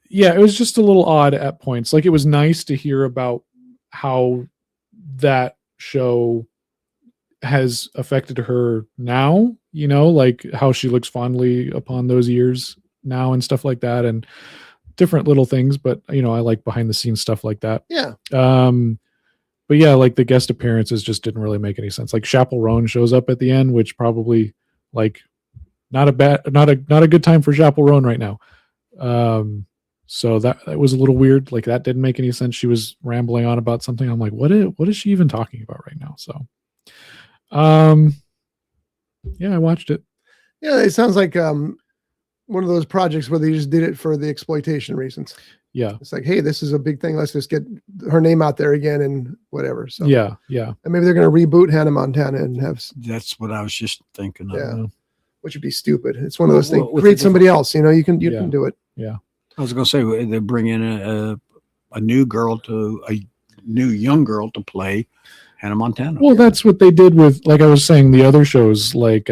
Speaker 4: yeah, it was just a little odd at points. Like, it was nice to hear about how that show has affected her now, like how she looks fondly upon those years now and stuff like that, and different little things. But I like behind the scenes stuff like that.
Speaker 1: Yeah.
Speaker 4: But yeah, like the guest appearances just didn't really make any sense. Like Chappell Roan shows up at the end, which probably like not a good time for Chappell Roan right now. So that was a little weird. Like that didn't make any sense. She was rambling on about something. I'm like, what is she even talking about right now? So, yeah, I watched it.
Speaker 1: Yeah, it sounds like one of those projects where they just did it for the exploitation reasons.
Speaker 4: Yeah.
Speaker 1: It's like, hey, this is a big thing. Let's just get her name out there again and whatever. So
Speaker 4: yeah.
Speaker 1: And maybe they're going to reboot Hannah Montana and have.
Speaker 3: That's what I was just thinking of.
Speaker 1: Yeah. Which would be stupid. It's one of those things.
Speaker 3: With
Speaker 1: Create somebody else. You can do it.
Speaker 4: Yeah.
Speaker 3: I was going to say they bring in a new young girl to play Hannah Montana.
Speaker 4: Well, that's what they did with, like I was saying, the other shows like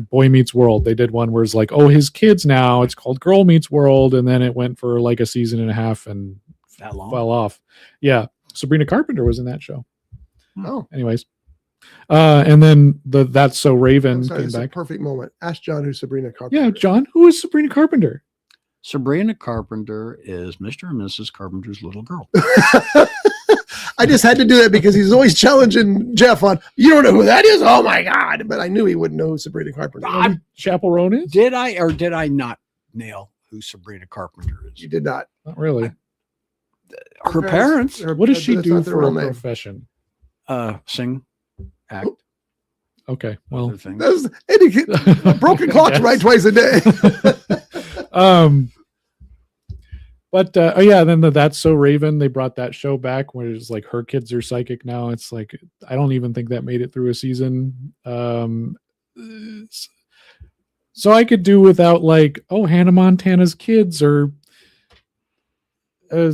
Speaker 4: Boy Meets World. They did one where it's like, oh, his kids now. It's called Girl Meets World, and then it went for like a season and a half and
Speaker 3: that long.
Speaker 4: fell off. Yeah, Sabrina Carpenter was in that show.
Speaker 1: Oh,
Speaker 4: anyways, and then That's So Raven came
Speaker 1: this
Speaker 4: back.
Speaker 1: Is a perfect moment. Ask John who's Sabrina Carpenter.
Speaker 4: Yeah, John, who is Sabrina Carpenter?
Speaker 3: Sabrina Carpenter is Mr. and Mrs. Carpenter's little girl.
Speaker 1: I just had to do that because he's always challenging Jeff on, you don't know who that is? Oh my God. But I knew he wouldn't know who Sabrina Carpenter is.
Speaker 4: Chappell Roan is?
Speaker 3: Did I or did I not nail who Sabrina Carpenter is?
Speaker 1: You did not.
Speaker 4: Not really.
Speaker 3: Her parents.
Speaker 4: What does she
Speaker 1: that's
Speaker 4: do
Speaker 1: not their
Speaker 4: for a
Speaker 1: real name.
Speaker 4: profession?
Speaker 3: Sing, act.
Speaker 4: Okay, well,
Speaker 3: other things.
Speaker 1: That's a broken clock's right twice a day.
Speaker 4: But then That's So Raven, they brought that show back where it's like her kids are psychic now. It's like, I don't even think that made it through a season. So I could do without like, oh, Hannah Montana's kids or I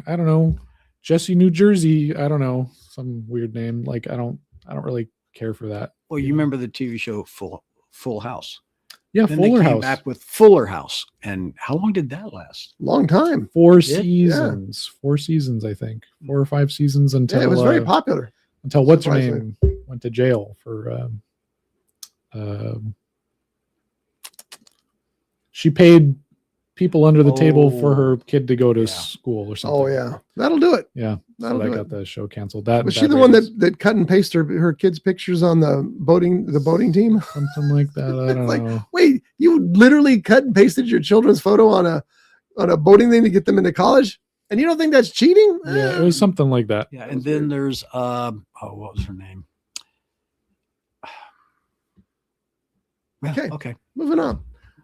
Speaker 4: don't know, Jesse New Jersey. I don't know, some weird name. Like I don't really care for that.
Speaker 3: Well, you remember the TV show Full House?
Speaker 4: Yeah,
Speaker 3: Then
Speaker 4: Fuller
Speaker 3: they came
Speaker 4: House.
Speaker 3: back with Fuller House, and how long did that last?
Speaker 1: Long time.
Speaker 4: 4
Speaker 3: Yeah.
Speaker 4: seasons. 4 seasons, I think. 4 or 5 seasons until
Speaker 1: Yeah, it was very popular.
Speaker 4: until what's her
Speaker 1: Surprisingly.
Speaker 4: name went to jail for she paid people under the table for her kid to go to school or something.
Speaker 1: Oh yeah. That'll do it.
Speaker 4: Yeah.
Speaker 1: That'll
Speaker 4: So
Speaker 1: do
Speaker 4: that
Speaker 1: it.
Speaker 4: got the show canceled. That
Speaker 1: Was she the one that cut and pasted her kids' pictures on the boating team?
Speaker 4: something like that. I don't
Speaker 1: Like,
Speaker 4: know.
Speaker 1: wait, you literally cut and pasted your children's pphoto on a boating thing to get them into college? And you don't think that's cheating?
Speaker 4: Yeah, it was something like that.
Speaker 3: Yeah, and then there's what was her name? Well, okay.
Speaker 1: Moving on.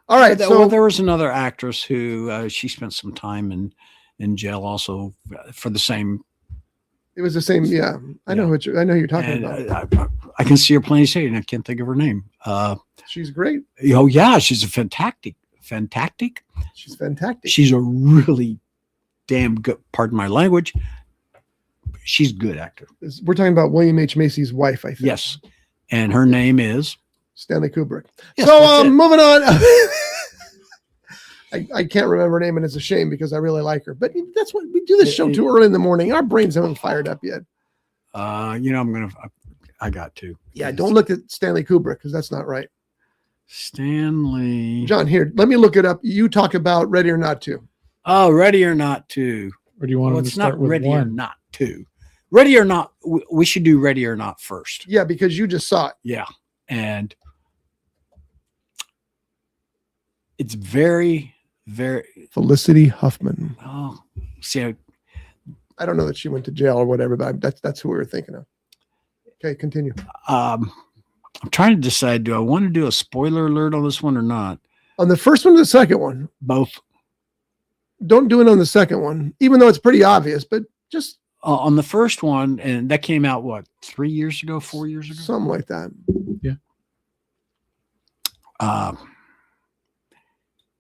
Speaker 1: All right.
Speaker 3: Well, there was another actress who she spent some time in jail also for the same.
Speaker 1: It was the same. Yeah, I know who you're talking
Speaker 3: And
Speaker 1: about.
Speaker 3: I can see her plain as day, and I can't think of her name.
Speaker 1: She's great.
Speaker 3: Oh yeah, she's a fantastic.
Speaker 1: She's fantastic.
Speaker 3: She's a really damn good. Pardon my language. She's a good actor.
Speaker 1: We're talking about William H. Macy's wife, I think.
Speaker 3: Yes, and her name is
Speaker 1: Stanley Kubrick.
Speaker 3: Yes,
Speaker 1: So
Speaker 3: that's it.
Speaker 1: moving on. I can't remember her name, and it's a shame because I really like her. But that's what we do this show too early in the morning. Our brains haven't fired up yet.
Speaker 3: I got to.
Speaker 1: Yeah, don't look at Stanley Kubrick because that's not right.
Speaker 3: Stanley.
Speaker 1: John, here, let me look it up. You talk about Ready or Not to.
Speaker 3: Oh, Ready or Not 2.
Speaker 4: Or do you want
Speaker 3: Well,
Speaker 4: to
Speaker 3: it's
Speaker 4: start
Speaker 3: not
Speaker 4: with
Speaker 3: Ready or
Speaker 4: one?
Speaker 3: Not 2. Ready or Not. We should do Ready or Not first.
Speaker 1: Yeah, because you just saw it.
Speaker 3: Yeah, and it's very, very.
Speaker 1: Felicity Huffman.
Speaker 3: Oh, see,
Speaker 1: I don't know that she went to jail or whatever, but that's who we were thinking of. Okay, continue.
Speaker 3: I'm trying to decide: do I want to do a spoiler alert on this one or not?
Speaker 1: On the first one or the second one?
Speaker 3: Both.
Speaker 1: Don't do it on the second one, even though it's pretty obvious, but just
Speaker 3: On the first one, and that came out what 3 years ago, 4 years ago.
Speaker 1: something like that.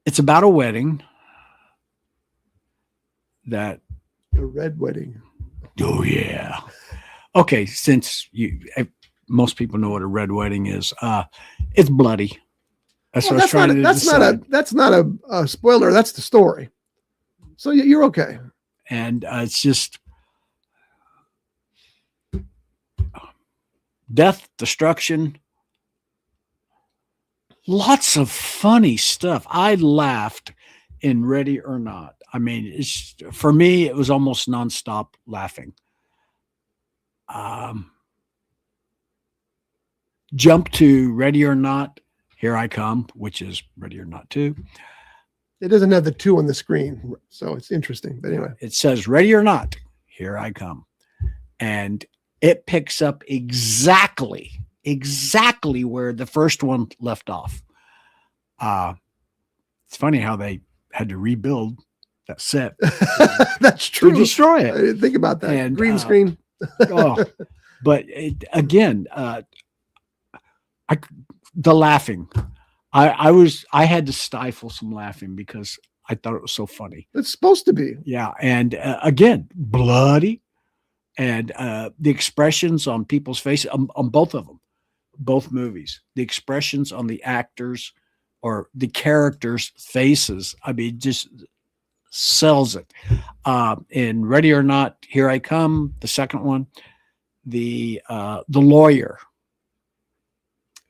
Speaker 3: It's about a wedding that.
Speaker 1: The Red Wedding.
Speaker 3: Oh yeah. Okay, since most people know what a red wedding is, it's bloody. That's
Speaker 1: Well,
Speaker 3: what I was trying to decide.
Speaker 1: That's not a spoiler. That's the story. So you're okay.
Speaker 3: And it's just death, destruction, lots of funny stuff. I laughed in Ready or Not. I mean, for me, it was almost nonstop laughing. Jump to Ready or Not, Here I Come, which is Ready or Not 2.
Speaker 1: It doesn't have the 2 on the screen, so it's interesting. But anyway,
Speaker 3: it says Ready or Not, Here I Come. And it picks up exactly where the first one left off. It's funny how they had to rebuild that set.
Speaker 1: That's true.
Speaker 3: To destroy it.
Speaker 1: I didn't think about that.
Speaker 3: And,
Speaker 1: green screen.
Speaker 3: But again, the laughing. I had to stifle some laughing because I thought it was so funny.
Speaker 1: It's supposed to be.
Speaker 3: Yeah, and again, bloody, and the expressions on people's faces on both of them, both movies, the expressions on the actors or the characters' faces. I mean, just sells it. In Ready or Not, Here I Come, the second one, the lawyer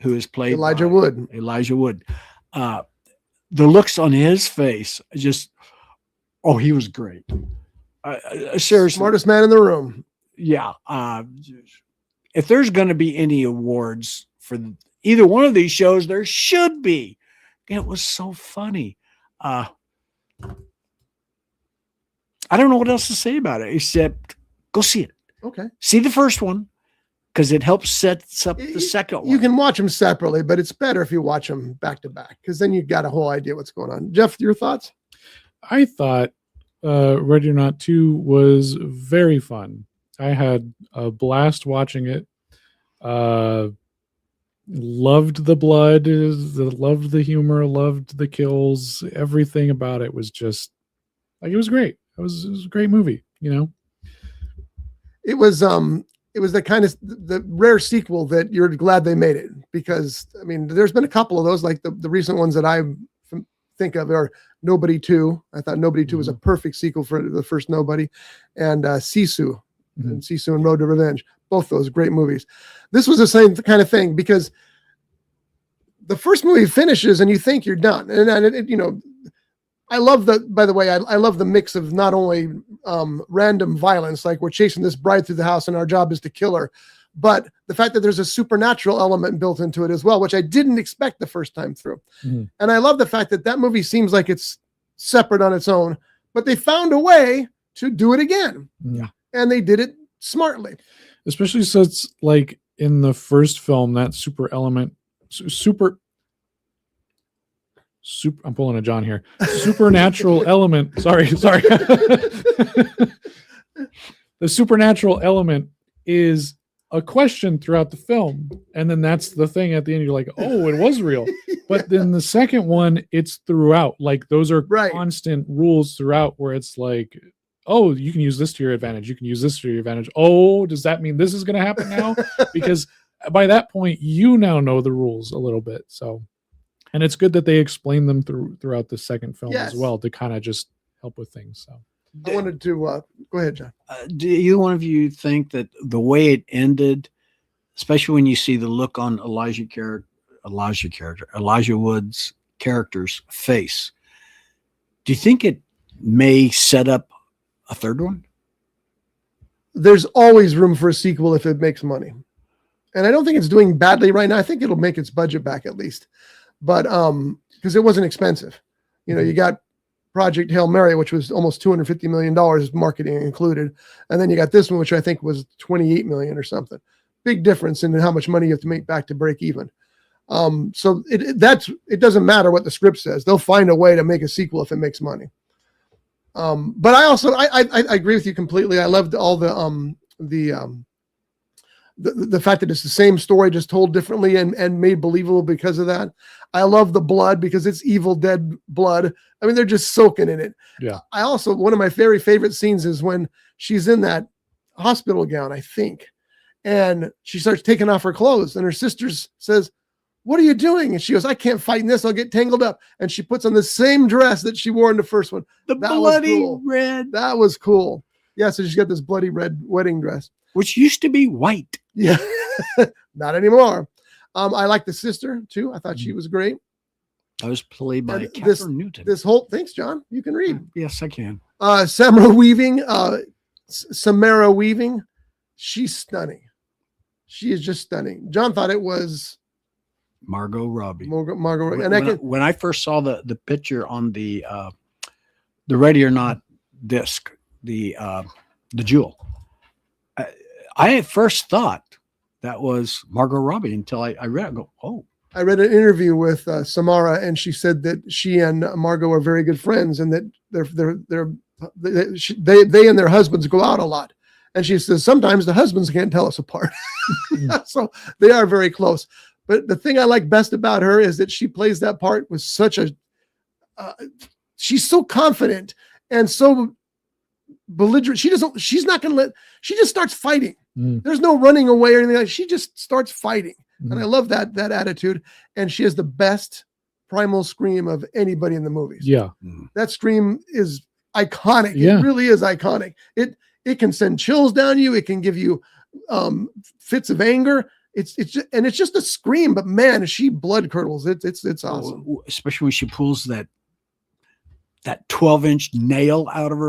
Speaker 3: who is played
Speaker 1: Elijah
Speaker 3: by
Speaker 1: Wood.
Speaker 3: Elijah Wood. The looks on his face, he was great. Seriously,
Speaker 1: Smartest man in the room.
Speaker 3: Yeah. If there's going to be any awards for either one of these shows, there should be. It was so funny. I don't know what else to say about it except go see it.
Speaker 1: Okay.
Speaker 3: See the first one because it helps set up the second one.
Speaker 1: You can watch them separately, but it's better if you watch them back to back because then you got a whole idea what's going on. Jeff, your thoughts?
Speaker 4: I thought Ready or Not 2 was very fun. I had a blast watching it. Loved the blood, loved the humor, loved the kills. Everything about it was just like, it was great. It was a great movie, you know?
Speaker 1: It was the kind of the rare sequel that you're glad they made it because, I mean, there's been a couple of those, like the recent ones that I think of are Nobody 2. I thought Nobody 2 was a perfect sequel for the first Nobody, and Sisu. And Sisu and Road to Revenge. Both those great movies. This was the same kind of thing because the first movie finishes and you think you're done. And you know, I love by the way, I love the mix of not only random violence, like we're chasing this bride through the house and our job is to kill her, but the fact that there's a supernatural element built into it as well, which I didn't expect the first time through. And I love the fact that movie seems like it's separate on its own, but they found a way to do it again.
Speaker 4: Yeah.
Speaker 1: And they did it smartly.
Speaker 4: Especially since, like, in the first film, that I'm pulling a John here. Supernatural element. Sorry. The supernatural element is a question throughout the film. And then that's the thing at the end. You're like, oh, it was real. But then the second one, it's throughout. Like, those are constant rules throughout where it's like, oh, you can use this to your advantage. You can use this to your advantage. Oh, does that mean this is going to happen now? Because by that point, you now know the rules a little bit. So, and it's good that they explain them throughout the second film as well to kind of just help with things. So,
Speaker 1: I wanted to go ahead, John.
Speaker 3: Do you, one of you, think that the way it ended, especially when you see the look on Elijah Wood's character's face, do you think it may set up a third one?
Speaker 1: There's always room for a sequel if it makes money. And I don't think it's doing badly right now. I think it'll make its budget back at least. But because it wasn't expensive. You know, you got Project Hail Mary, which was almost $250 million marketing included. And then you got this one, which I think was 28 million or something. Big difference in how much money you have to make back to break even. So it doesn't matter what the script says. They'll find a way to make a sequel if it makes money. But I also I agree with you completely. I loved all the fact that it's the same story just told differently and made believable because of that. I love the blood because it's Evil Dead blood. I mean, they're just soaking in it.
Speaker 4: Yeah.
Speaker 1: I also, one of my very favorite scenes is when she's in that hospital gown, I think, and she starts taking off her clothes and her sister says, what are you doing? And she goes, I can't fight in this. I'll get tangled up. And she puts on the same dress that she wore in the first one.
Speaker 3: The
Speaker 1: That was
Speaker 3: bloody
Speaker 1: cool.
Speaker 3: red,
Speaker 1: That was cool. Yeah. So she's got this bloody red wedding dress.
Speaker 3: which used to be white.
Speaker 1: Yeah. Not anymore. I like the sister too. I thought she was great.
Speaker 3: I was played by
Speaker 1: And
Speaker 3: Catherine Newton.
Speaker 1: This whole, thanks, John. You can read.
Speaker 3: Yes, I can.
Speaker 1: Samara Weaving, Samara Weaving. She's stunning. She is just stunning. John thought it was
Speaker 3: Margot Robbie.
Speaker 1: Margot.
Speaker 3: When I first saw the picture on the Ready or Not disc, the Jewel, I at first thought that was Margot Robbie until I read it and go, oh.
Speaker 1: I read an interview with Samara, and she said that she and Margot are very good friends, and that they and their husbands go out a lot. And she says sometimes the husbands can't tell us apart. So they are very close. But the thing I like best about her is that she plays that part with such a, she's so confident and so belligerent. She's not going to she just starts fighting. There's no running away or anything like that. She just starts fighting. And I love that attitude. And she has the best primal scream of anybody in the movies.
Speaker 4: Yeah.
Speaker 1: That scream is iconic.
Speaker 4: Yeah.
Speaker 1: It really is iconic. It can send chills down you. It can give you fits of anger. It's just a scream, but man, she blood curdles. It's awesome.
Speaker 3: Especially when she pulls that 12-inch nail out of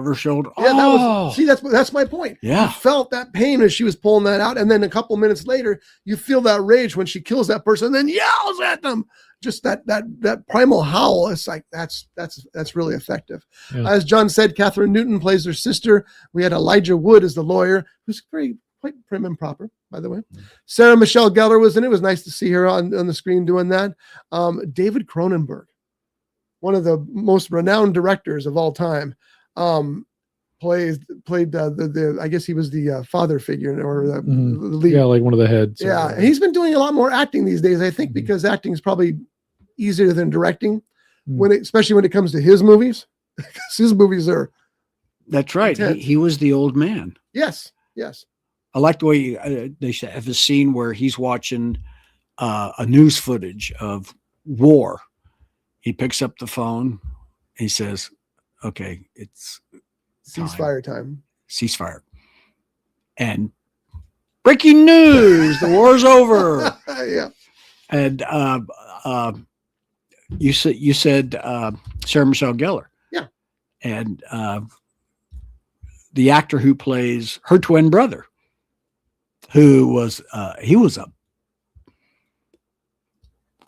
Speaker 3: her shoulder.
Speaker 1: Yeah, that's my point.
Speaker 3: Yeah.
Speaker 1: You felt that pain as she was pulling that out, and then a couple minutes later, you feel that rage when she kills that person, and then yells at them. Just that primal howl. It's like that's really effective.
Speaker 4: Yeah.
Speaker 1: As John said, Catherine Newton plays her sister. We had Elijah Wood as the lawyer, who's quite prim and proper, by the way. Sarah Michelle Gellar was in it. It was nice to see her on the screen doing that. David Cronenberg, one of the most renowned directors of all time. Played the I guess he was the father figure or the lead.
Speaker 4: Yeah, like one of the heads.
Speaker 1: Yeah, and he's been doing a lot more acting these days, I think, because acting is probably easier than directing, especially when it comes to his movies, because his movies are.
Speaker 3: That's right. He was the old man.
Speaker 1: Yes.
Speaker 3: I like the way they have a scene where he's watching a news footage of war. He picks up the phone. He says, okay, it's
Speaker 1: ceasefire time.
Speaker 3: Ceasefire. And breaking news, the war's over.
Speaker 1: Yeah.
Speaker 3: And you said Sarah Michelle Gellar.
Speaker 1: Yeah.
Speaker 3: And the actor who plays her twin brother, who was he was a,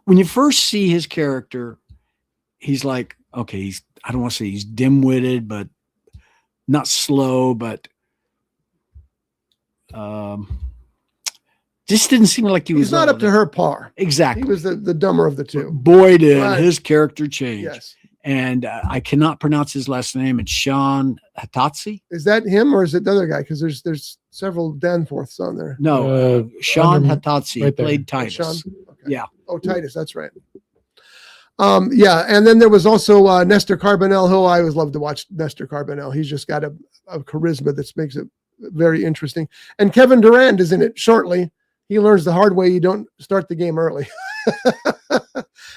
Speaker 3: when you first see his character, he's like, okay, I don't want to say he's dim-witted, but not slow, but just didn't seem like
Speaker 1: he's not up to her par.
Speaker 3: Exactly.
Speaker 1: He was the dumber of the two.
Speaker 3: Boy, did his character change.
Speaker 1: Yes.
Speaker 3: And I cannot pronounce his last name. It's Sean Hattatsi.
Speaker 1: Is that him or is it the other guy? Because there's several Danforths on there.
Speaker 3: No, Sean Hattatsi
Speaker 4: right
Speaker 3: played Titus.
Speaker 1: Sean? Okay.
Speaker 3: Yeah.
Speaker 1: Oh, Titus, that's right. Yeah, and then there was also Nestor Carbonell, who I always love to watch. Nestor Carbonell, he's just got a charisma that makes it very interesting. And Kevin Durand is in it shortly. He learns the hard way: you don't start the game early.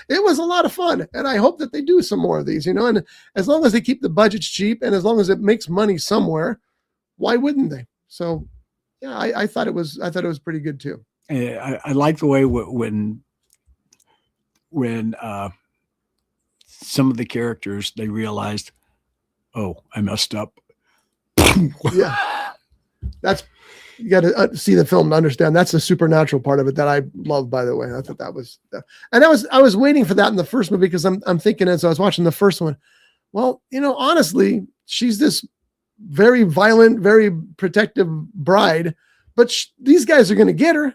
Speaker 1: It was a lot of fun, and I hope that they do some more of these. And as long as they keep the budgets cheap, and as long as it makes money somewhere, why wouldn't they? So, yeah, I thought it was pretty good too.
Speaker 3: I like the way when some of the characters, they realized, oh, I messed up.
Speaker 1: Yeah, you got to see the film to understand. That's the supernatural part of it that I love, by the way. I thought that was, and I was waiting for that in the first movie because I'm thinking as I was watching the first one, well, honestly, she's this very violent, very protective bride, but these guys are going to get her.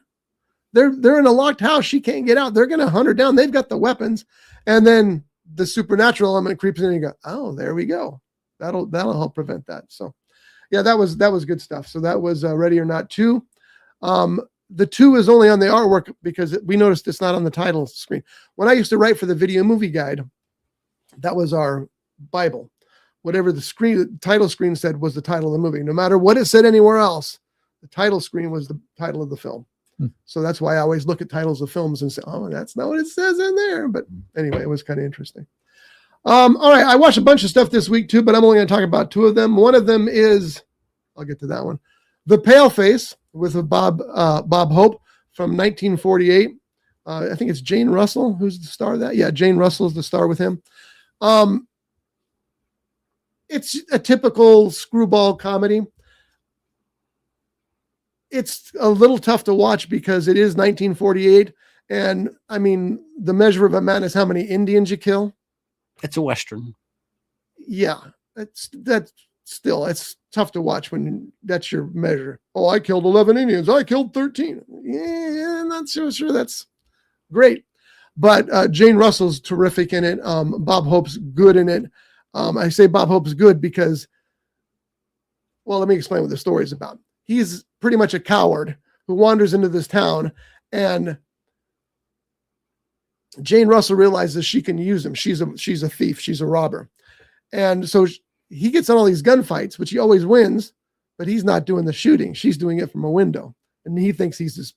Speaker 1: They're in a locked house. She can't get out. They're going to hunt her down. They've got the weapons. And then the supernatural element creeps in and you go, oh, there we go. That'll help prevent that. So yeah, that was good stuff. So that was Ready or Not 2. The 2 is only on the artwork because we noticed it's not on the title screen. When I used to write for the Video Movie Guide, that was our Bible. Whatever the title screen said was the title of the movie. No matter what it said anywhere else, the title screen was the title of the film. So that's why I always look at titles of films and say, oh, that's not what it says in there. But anyway, it was kind of interesting. All right. I watched a bunch of stuff this week too, but I'm only going to talk about 2 of them. One of them is, I'll get to that one. The Paleface with Bob Hope from 1948. I think it's Jane Russell who's the star of that. Yeah, Jane Russell is the star with him. It's a typical screwball comedy. It's a little tough to watch because it is 1948. And I mean, the measure of a man is how many Indians you kill.
Speaker 3: It's a Western. Yeah.
Speaker 1: It's tough to watch when that's your measure. Oh, I killed 11 Indians. I killed 13. Yeah, I'm not so sure that's great. But Jane Russell's terrific in it. Bob Hope's good in it. I say Bob Hope's good because, well, let me explain what the story is about. He's pretty much a coward who wanders into this town, and Jane Russell realizes she can use him. She's a thief. She's a robber. And so he gets on all these gunfights, which he always wins, but he's not doing the shooting. She's doing it from a window. And he thinks he's this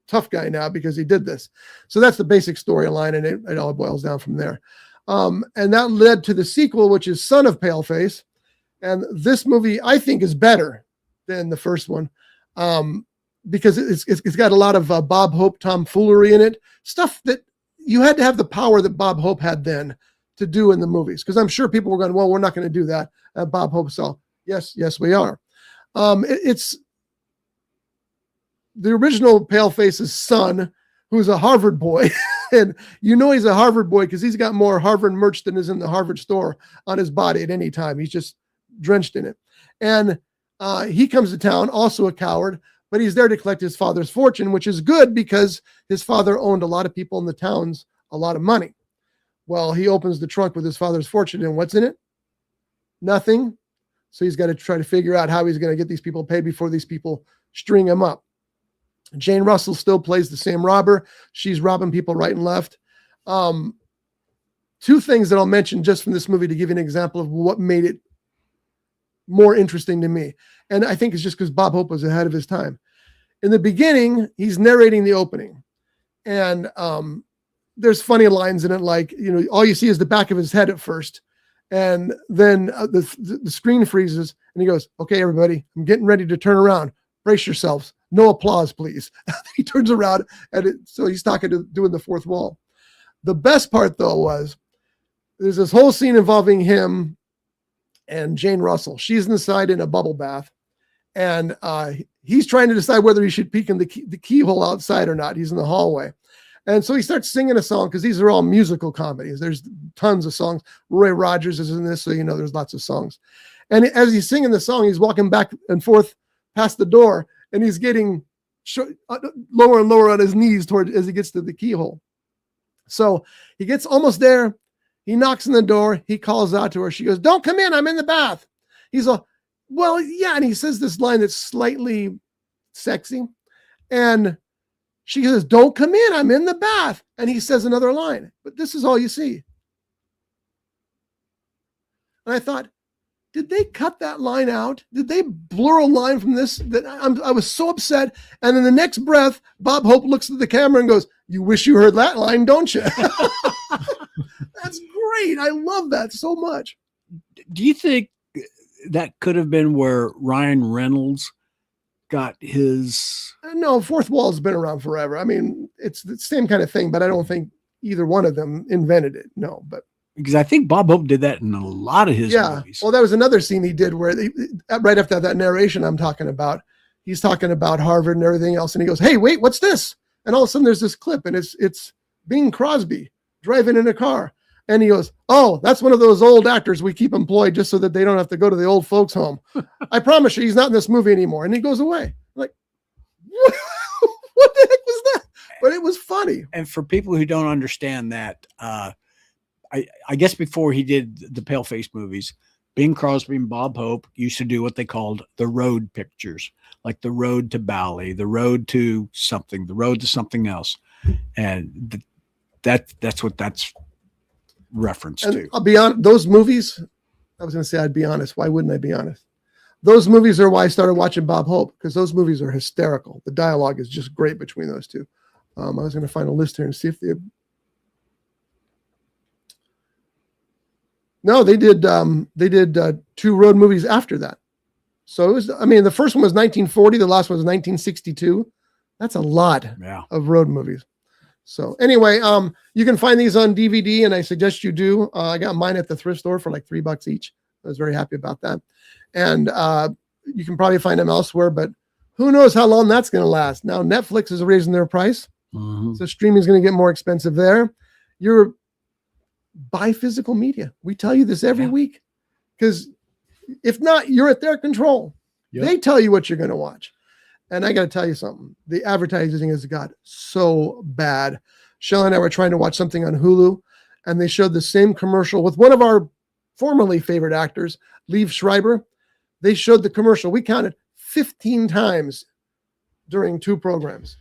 Speaker 1: tough guy now because he did this. So that's the basic storyline, and it all boils down from there. And that led to the sequel, which is Son of Paleface. And this movie, I think, is better than the first one because it's got a lot of Bob Hope tomfoolery in it, stuff that you had to have the power that Bob Hope had then to do in the movies. Because I'm sure people were going, well, we're not going to do that. Bob Hope saw, yes, we are. It's the original Paleface's son, who's a Harvard boy. And you know he's a Harvard boy because he's got more Harvard merch than is in the Harvard store on his body at any time. He's just drenched in it. And he comes to town, also a coward, but he's there to collect his father's fortune, which is good because his father owned a lot of people in the towns a lot of money. Well, he opens the trunk with his father's fortune, and what's in it? Nothing. So he's got to try to figure out how he's going to get these people paid before these people string him up. Jane Russell still plays the same robber. She's robbing people right and left. 2 things that I'll mention just from this movie to give you an example of what made it more interesting to me. And I think it's just because Bob Hope was ahead of his time. In the beginning, he's narrating the opening. And there's funny lines in it, like, you know, all you see is the back of his head at first. And then the screen freezes and he goes, okay, everybody, I'm getting ready to turn around. Brace yourselves. No applause, please. He turns around so he's doing the fourth wall. The best part though was there's this whole scene involving him and Jane Russell. She's inside in a bubble bath, and he's trying to decide whether he should peek in the keyhole outside or not. He's in the hallway. And so he starts singing a song because these are all musical comedies. There's tons of songs. Roy Rogers is in this, so you know there's lots of songs. And as he's singing the song, he's walking back and forth past the door, and he's getting lower and lower on his knees as he gets to the keyhole. So he gets almost there. He knocks on the door. He calls out to her. She goes, don't come in. I'm in the bath. He's all, well, yeah. And he says this line that's slightly sexy. And she says, don't come in. I'm in the bath. And he says another line, but this is all you see. And I thought, did they cut that line out? Did they blur a line from this? That I was so upset. And in the next breath, Bob Hope looks at the camera and goes, you wish you heard that line, don't you? That's great. I love that so much.
Speaker 3: Do you think that could have been where Ryan Reynolds got his?
Speaker 1: No, fourth wall has been around forever. I mean, it's the same kind of thing, but I don't think either one of them invented it. No, but
Speaker 3: because I think Bob Hope did that in a lot of his movies.
Speaker 1: Well, that was another scene he did where right after that narration I'm talking about, he's talking about Harvard and everything else. And he goes, hey, wait, what's this? And all of a sudden there's this clip, and it's Bing Crosby driving in a car. And he goes, oh, that's one of those old actors we keep employed just so that they don't have to go to the old folks home. I promise you, he's not in this movie anymore. And he goes away. I'm like, what the heck was that? But it was funny.
Speaker 3: And for people who don't understand that, I guess before he did the Paleface movies, Bing Crosby and Bob Hope used to do what they called the road pictures, like the road to Bali, the road to something, the road to something else. And that's what that's reference to.
Speaker 1: I'll be honest, those movies, I was going to say I'd be honest. Why wouldn't I be honest? those movies are why I started watching Bob Hope, because those movies are hysterical. The dialogue is just great between those two. I was going to find a list here and see if they. No, they did 2 road movies after that. So it was, I mean, the first one was 1940, the last one was 1962. That's a lot of road movies. So anyway, you can find these on DVD, and I suggest you do. I got mine at the thrift store for like $3 each. I was very happy about that. And you can probably find them elsewhere, but who knows how long that's going to last. Now Netflix is raising their price. So streaming is going to get more expensive there. Buy physical media. We tell you this every week, because if not, you're at their control. Yep. They tell you what you're going to watch. And I got to tell you something. The advertising has got so bad. Shelley and I were trying to watch something on Hulu, and they showed the same commercial with one of our formerly favorite actors, Liev Schreiber. They showed the commercial. We counted 15 times during 2 programs.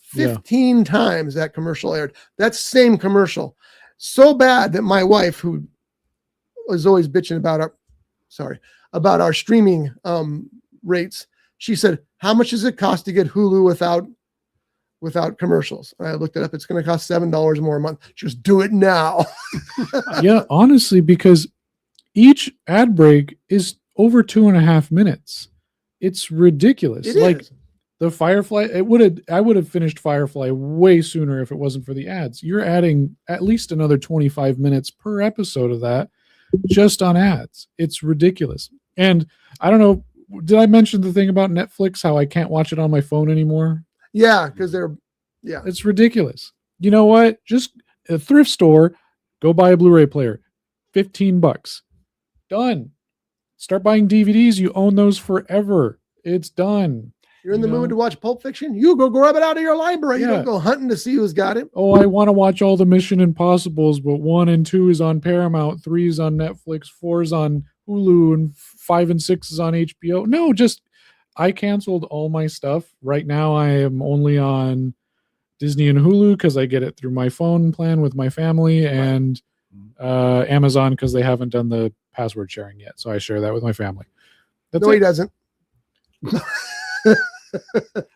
Speaker 1: 15 times that commercial aired. That same commercial. So bad that my wife, who was always bitching about our streaming rates, she said, "How much does it cost to get Hulu without commercials?" And I looked it up. It's going to cost $7 more a month. Just do it now.
Speaker 4: Yeah, honestly, because each ad break is over 2.5 minutes. It's ridiculous.
Speaker 1: It
Speaker 4: like
Speaker 1: is.
Speaker 4: The Firefly, I would have finished Firefly way sooner if it wasn't for the ads. You're adding at least another 25 minutes per episode of that just on ads. It's ridiculous. And I don't know, did I mention the thing about Netflix, how I can't watch it on my phone anymore?
Speaker 1: Yeah, because
Speaker 4: it's ridiculous. You know what? Just a thrift store, go buy a Blu-ray player. $15. Done. Start buying DVDs. You own those forever. It's done.
Speaker 1: You're in the mood to watch Pulp Fiction? You go grab it out of your library. You don't go hunting to see who's got it.
Speaker 4: Oh, I want to watch all the Mission Impossibles, but 1 and 2 is on Paramount, 3 is on Netflix, 4 is on Hulu, and 5 and 6 is on HBO. No, I canceled all my stuff. Right now I am only on Disney and Hulu because I get it through my phone plan with my family, and Amazon because they haven't done the password sharing yet. So I share that with my family. That's
Speaker 1: he doesn't.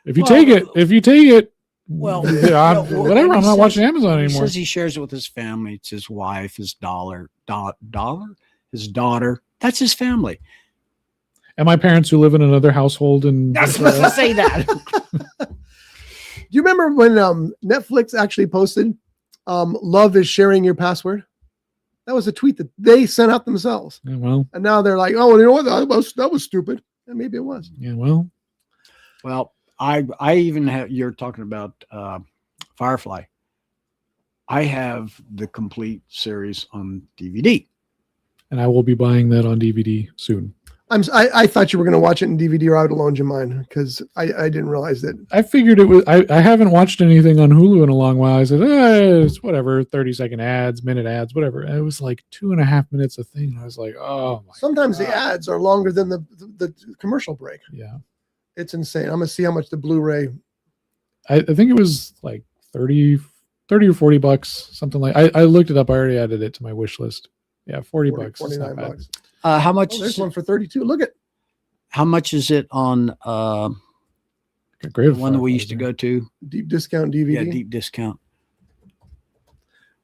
Speaker 4: If you take it, whatever. I'm not watching Amazon anymore.
Speaker 3: He says he shares it with his family. It's his wife, his his daughter. That's his family.
Speaker 4: And my parents who live in another household. And
Speaker 3: I was supposed to say that.
Speaker 1: Do you remember when Netflix actually posted, "Love is sharing your password"? That was a tweet that they sent out themselves.
Speaker 4: Yeah, well,
Speaker 1: and now they're like, "Oh, you know what? That was stupid." And maybe it was.
Speaker 4: Yeah, well.
Speaker 3: Well, I even have, you're talking about Firefly. I have the complete series on DVD.
Speaker 4: And I will be buying that on DVD soon.
Speaker 1: I thought you were going to watch it in DVD, or I would have loaned you mine, because I didn't realize that.
Speaker 4: I figured it was, I haven't watched anything on Hulu in a long while. I said, it's whatever, 30-second ads, minute ads, whatever. And it was like 2.5 minutes a thing. I was like, oh my
Speaker 1: Sometimes
Speaker 4: God.
Speaker 1: the ads are longer than the commercial break.
Speaker 4: Yeah.
Speaker 1: It's insane. I'm going to see how much the Blu-ray.
Speaker 4: I think it was like 30 or $40, something like. I looked it up. I already added it to my wish list. Yeah, $40.
Speaker 1: $49.
Speaker 3: How much?
Speaker 1: There's one for 32. Look at.
Speaker 3: How much is it on
Speaker 4: great
Speaker 3: the one that we used to go to?
Speaker 1: Deep discount DVD.
Speaker 3: Yeah, deep discount.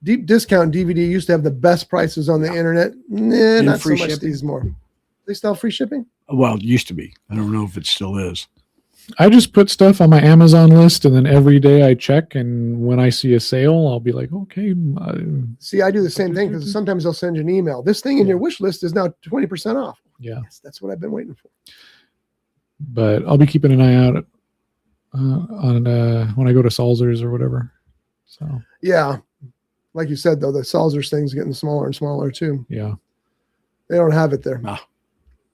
Speaker 1: Deep discount DVD used to have the best prices on the internet. Nah, not so much these more. They still have free shipping?
Speaker 3: Well, it used to be. I don't know if it still is.
Speaker 4: I just put stuff on my Amazon list, and then every day I check, and when I see a sale, I'll be like, okay.
Speaker 1: See, I do the same thing, because sometimes they'll send you an email. This thing in your wish list is now 20% off.
Speaker 4: Yeah.
Speaker 1: Yes, that's what I've been waiting for.
Speaker 4: But I'll be keeping an eye out on when I go to Salzer's or whatever. So
Speaker 1: yeah, like you said, though, the Salzer's thing's getting smaller and smaller too.
Speaker 4: Yeah,
Speaker 1: they don't have it there.
Speaker 3: No.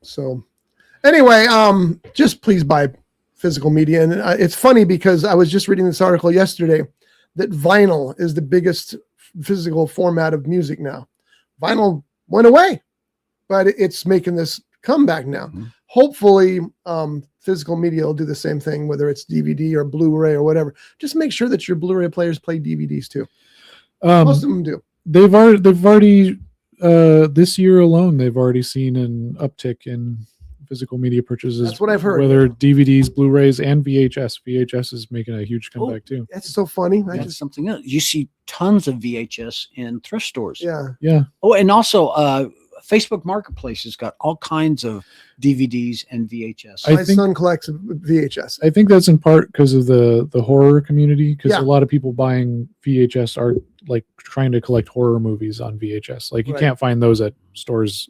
Speaker 1: So anyway, just please buy physical media. And it's funny, because I was just reading this article yesterday that vinyl is the biggest physical format of music now. Vinyl went away, but it's making this comeback now. Mm-hmm. Hopefully, physical media will do the same thing, whether it's DVD or Blu-ray or whatever. Just make sure that your Blu-ray players play DVDs too. Most of them do.
Speaker 4: They've already this year alone, they've already seen an uptick in physical media purchases.
Speaker 1: That's what I've heard.
Speaker 4: Whether DVDs, Blu-rays, and VHS. VHS is making a huge comeback too.
Speaker 1: That's so funny.
Speaker 3: That's something else. You see tons of VHS in thrift stores.
Speaker 1: Yeah.
Speaker 3: Oh, and also Facebook Marketplace has got all kinds of DVDs and VHS.
Speaker 1: My son collects VHS.
Speaker 4: I think that's in part because of the horror community, because a lot of people buying VHS are like trying to collect horror movies on VHS. Like you can't find those at stores.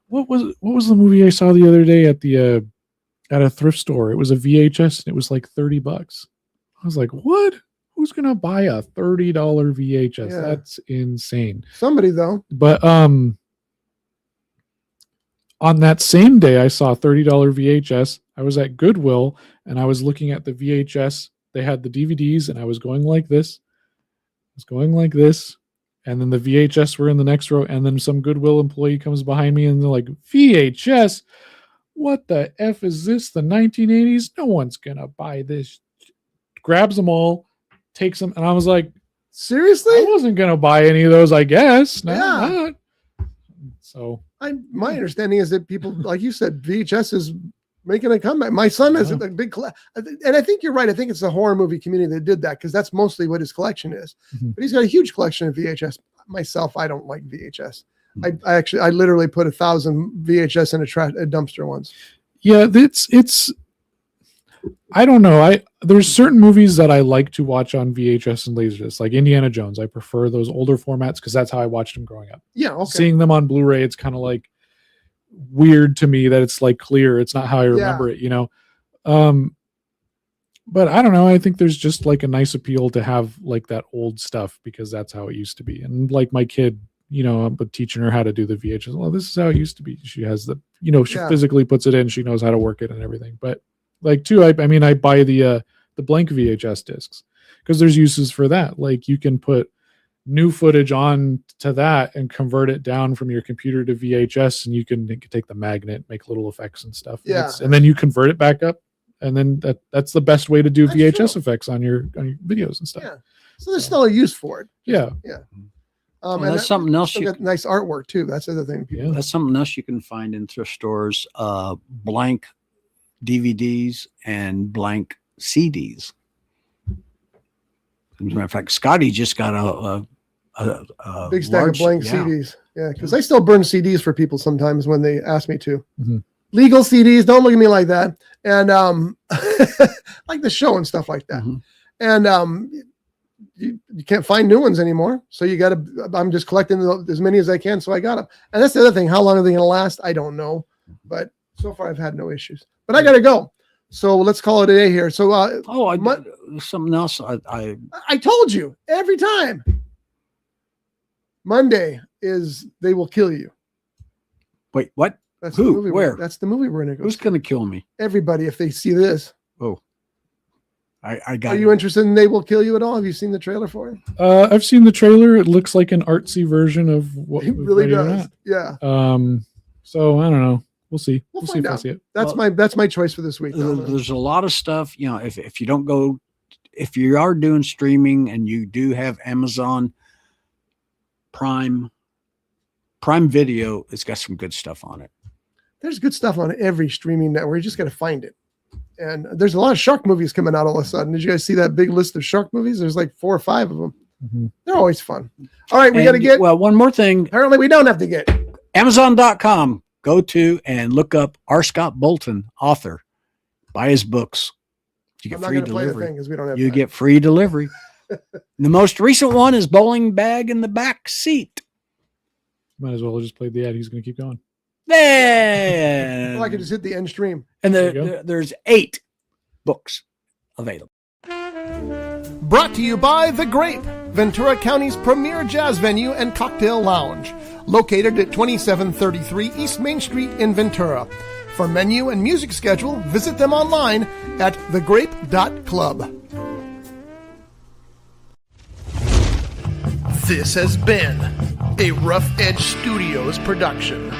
Speaker 4: What was the movie I saw the other day at a thrift store? It was a VHS and it was like $30. I was like, what? Who's gonna buy a $30 VHS?
Speaker 1: Yeah.
Speaker 4: That's insane.
Speaker 1: Somebody though.
Speaker 4: But on that same day, I saw a $30 VHS. I was at Goodwill and I was looking at the VHS. They had the DVDs and I was going like this. And then the VHS were in the next row. And then some Goodwill employee comes behind me and they're like, VHS? What the F is this? The 1980s? No one's going to buy this. Grabs them all, takes them. And I was like,
Speaker 1: seriously?
Speaker 4: I wasn't going to buy any of those, I guess. No,
Speaker 1: Yeah.
Speaker 4: I'm not. So
Speaker 1: my understanding is that people, like you said, VHS is making a comeback. My son has a big and I think you're right. I think it's the horror movie community that did that because that's mostly what his collection is. But he's got a huge collection of VHS. Myself, I don't like VHS. I literally put 1,000 VHS in a dumpster once.
Speaker 4: Yeah, it's I don't know. There's certain movies that I like to watch on VHS and Laserdisc, like Indiana Jones. I prefer those older formats because that's how I watched them growing up.
Speaker 1: Yeah, okay.
Speaker 4: Seeing them on Blu-ray, it's kind of like weird to me that it's like clear. It's not how I remember it, you know. But I don't know. I think there's just like a nice appeal to have like that old stuff because that's how it used to be. And like my kid, you know, I'm teaching her how to do the VHS. Well, this is how it used to be. She has the, you know, she physically puts it in. She knows how to work it and everything. But like too, I mean, I buy the blank VHS discs because there's uses for that. Like you can put new footage on to that and convert it down from your computer to VHS, and you can take the magnet, make little effects and stuff. And then you convert it back up, and then that's the best way to do VHS effects on your videos and stuff.
Speaker 1: Yeah. So there's still a use for it.
Speaker 4: Yeah.
Speaker 1: And
Speaker 3: that's something else.
Speaker 1: You got nice artwork too. That's the other thing.
Speaker 3: That's something else you can find in thrift stores. Blank DVDs and blank CDs. As a matter of fact, Scotty just got a
Speaker 1: big stack of blank CDs. Yeah, because I still burn CDs for people sometimes when they ask me to. Legal CDs, don't look at me like that. And like the show and stuff like that. And you can't find new ones anymore. So I'm just collecting as many as I can. So I got them. And that's the other thing. How long are they going to last? I don't know. But so far I've had no issues. But I got to go. So let's call it a day here. So
Speaker 3: something else.
Speaker 1: I told you every time. Monday is They Will Kill You.
Speaker 3: Wait, what?
Speaker 1: That's
Speaker 3: Who?
Speaker 1: The movie
Speaker 3: Where?
Speaker 1: That's the movie we're going to go.
Speaker 3: Who's going to kill me?
Speaker 1: Everybody, if they see this.
Speaker 3: Oh, I got.
Speaker 1: Are you interested in They Will Kill You at all? Have you seen the trailer for it?
Speaker 4: I've seen the trailer. It looks like an artsy version of what
Speaker 1: it really does. Yeah.
Speaker 4: So I don't know. We'll see. We'll see if I see it.
Speaker 1: That's my choice for this week.
Speaker 3: There's a lot of stuff. You know, if you don't go, if you are doing streaming and you do have Amazon Prime Video, it's got some good stuff on it.
Speaker 1: There's good stuff on every streaming network. You just got to find it. And there's a lot of shark movies coming out all of a sudden. Did you guys see that big list of shark movies? There's like 4 or 5 of them. They're always fun. All right, we got to get.
Speaker 3: Well, one more thing.
Speaker 1: Apparently, we don't have to get.
Speaker 3: Amazon.com. Go to and look up R. Scott Bolton, author. Buy his books. You get free delivery. You get free delivery. The most recent one is Bowling Bag in the Back Seat.
Speaker 4: Might as well just play the ad. He's going to keep going.
Speaker 3: Then
Speaker 1: I could just hit the end stream.
Speaker 3: And there's 8 books available.
Speaker 6: Brought to you by The Grape, Ventura County's premier jazz venue and cocktail lounge, located at 2733 East Main Street in Ventura. For menu and music schedule, visit them online at thegrape.club.
Speaker 2: This has been a Rough Edge Studios production.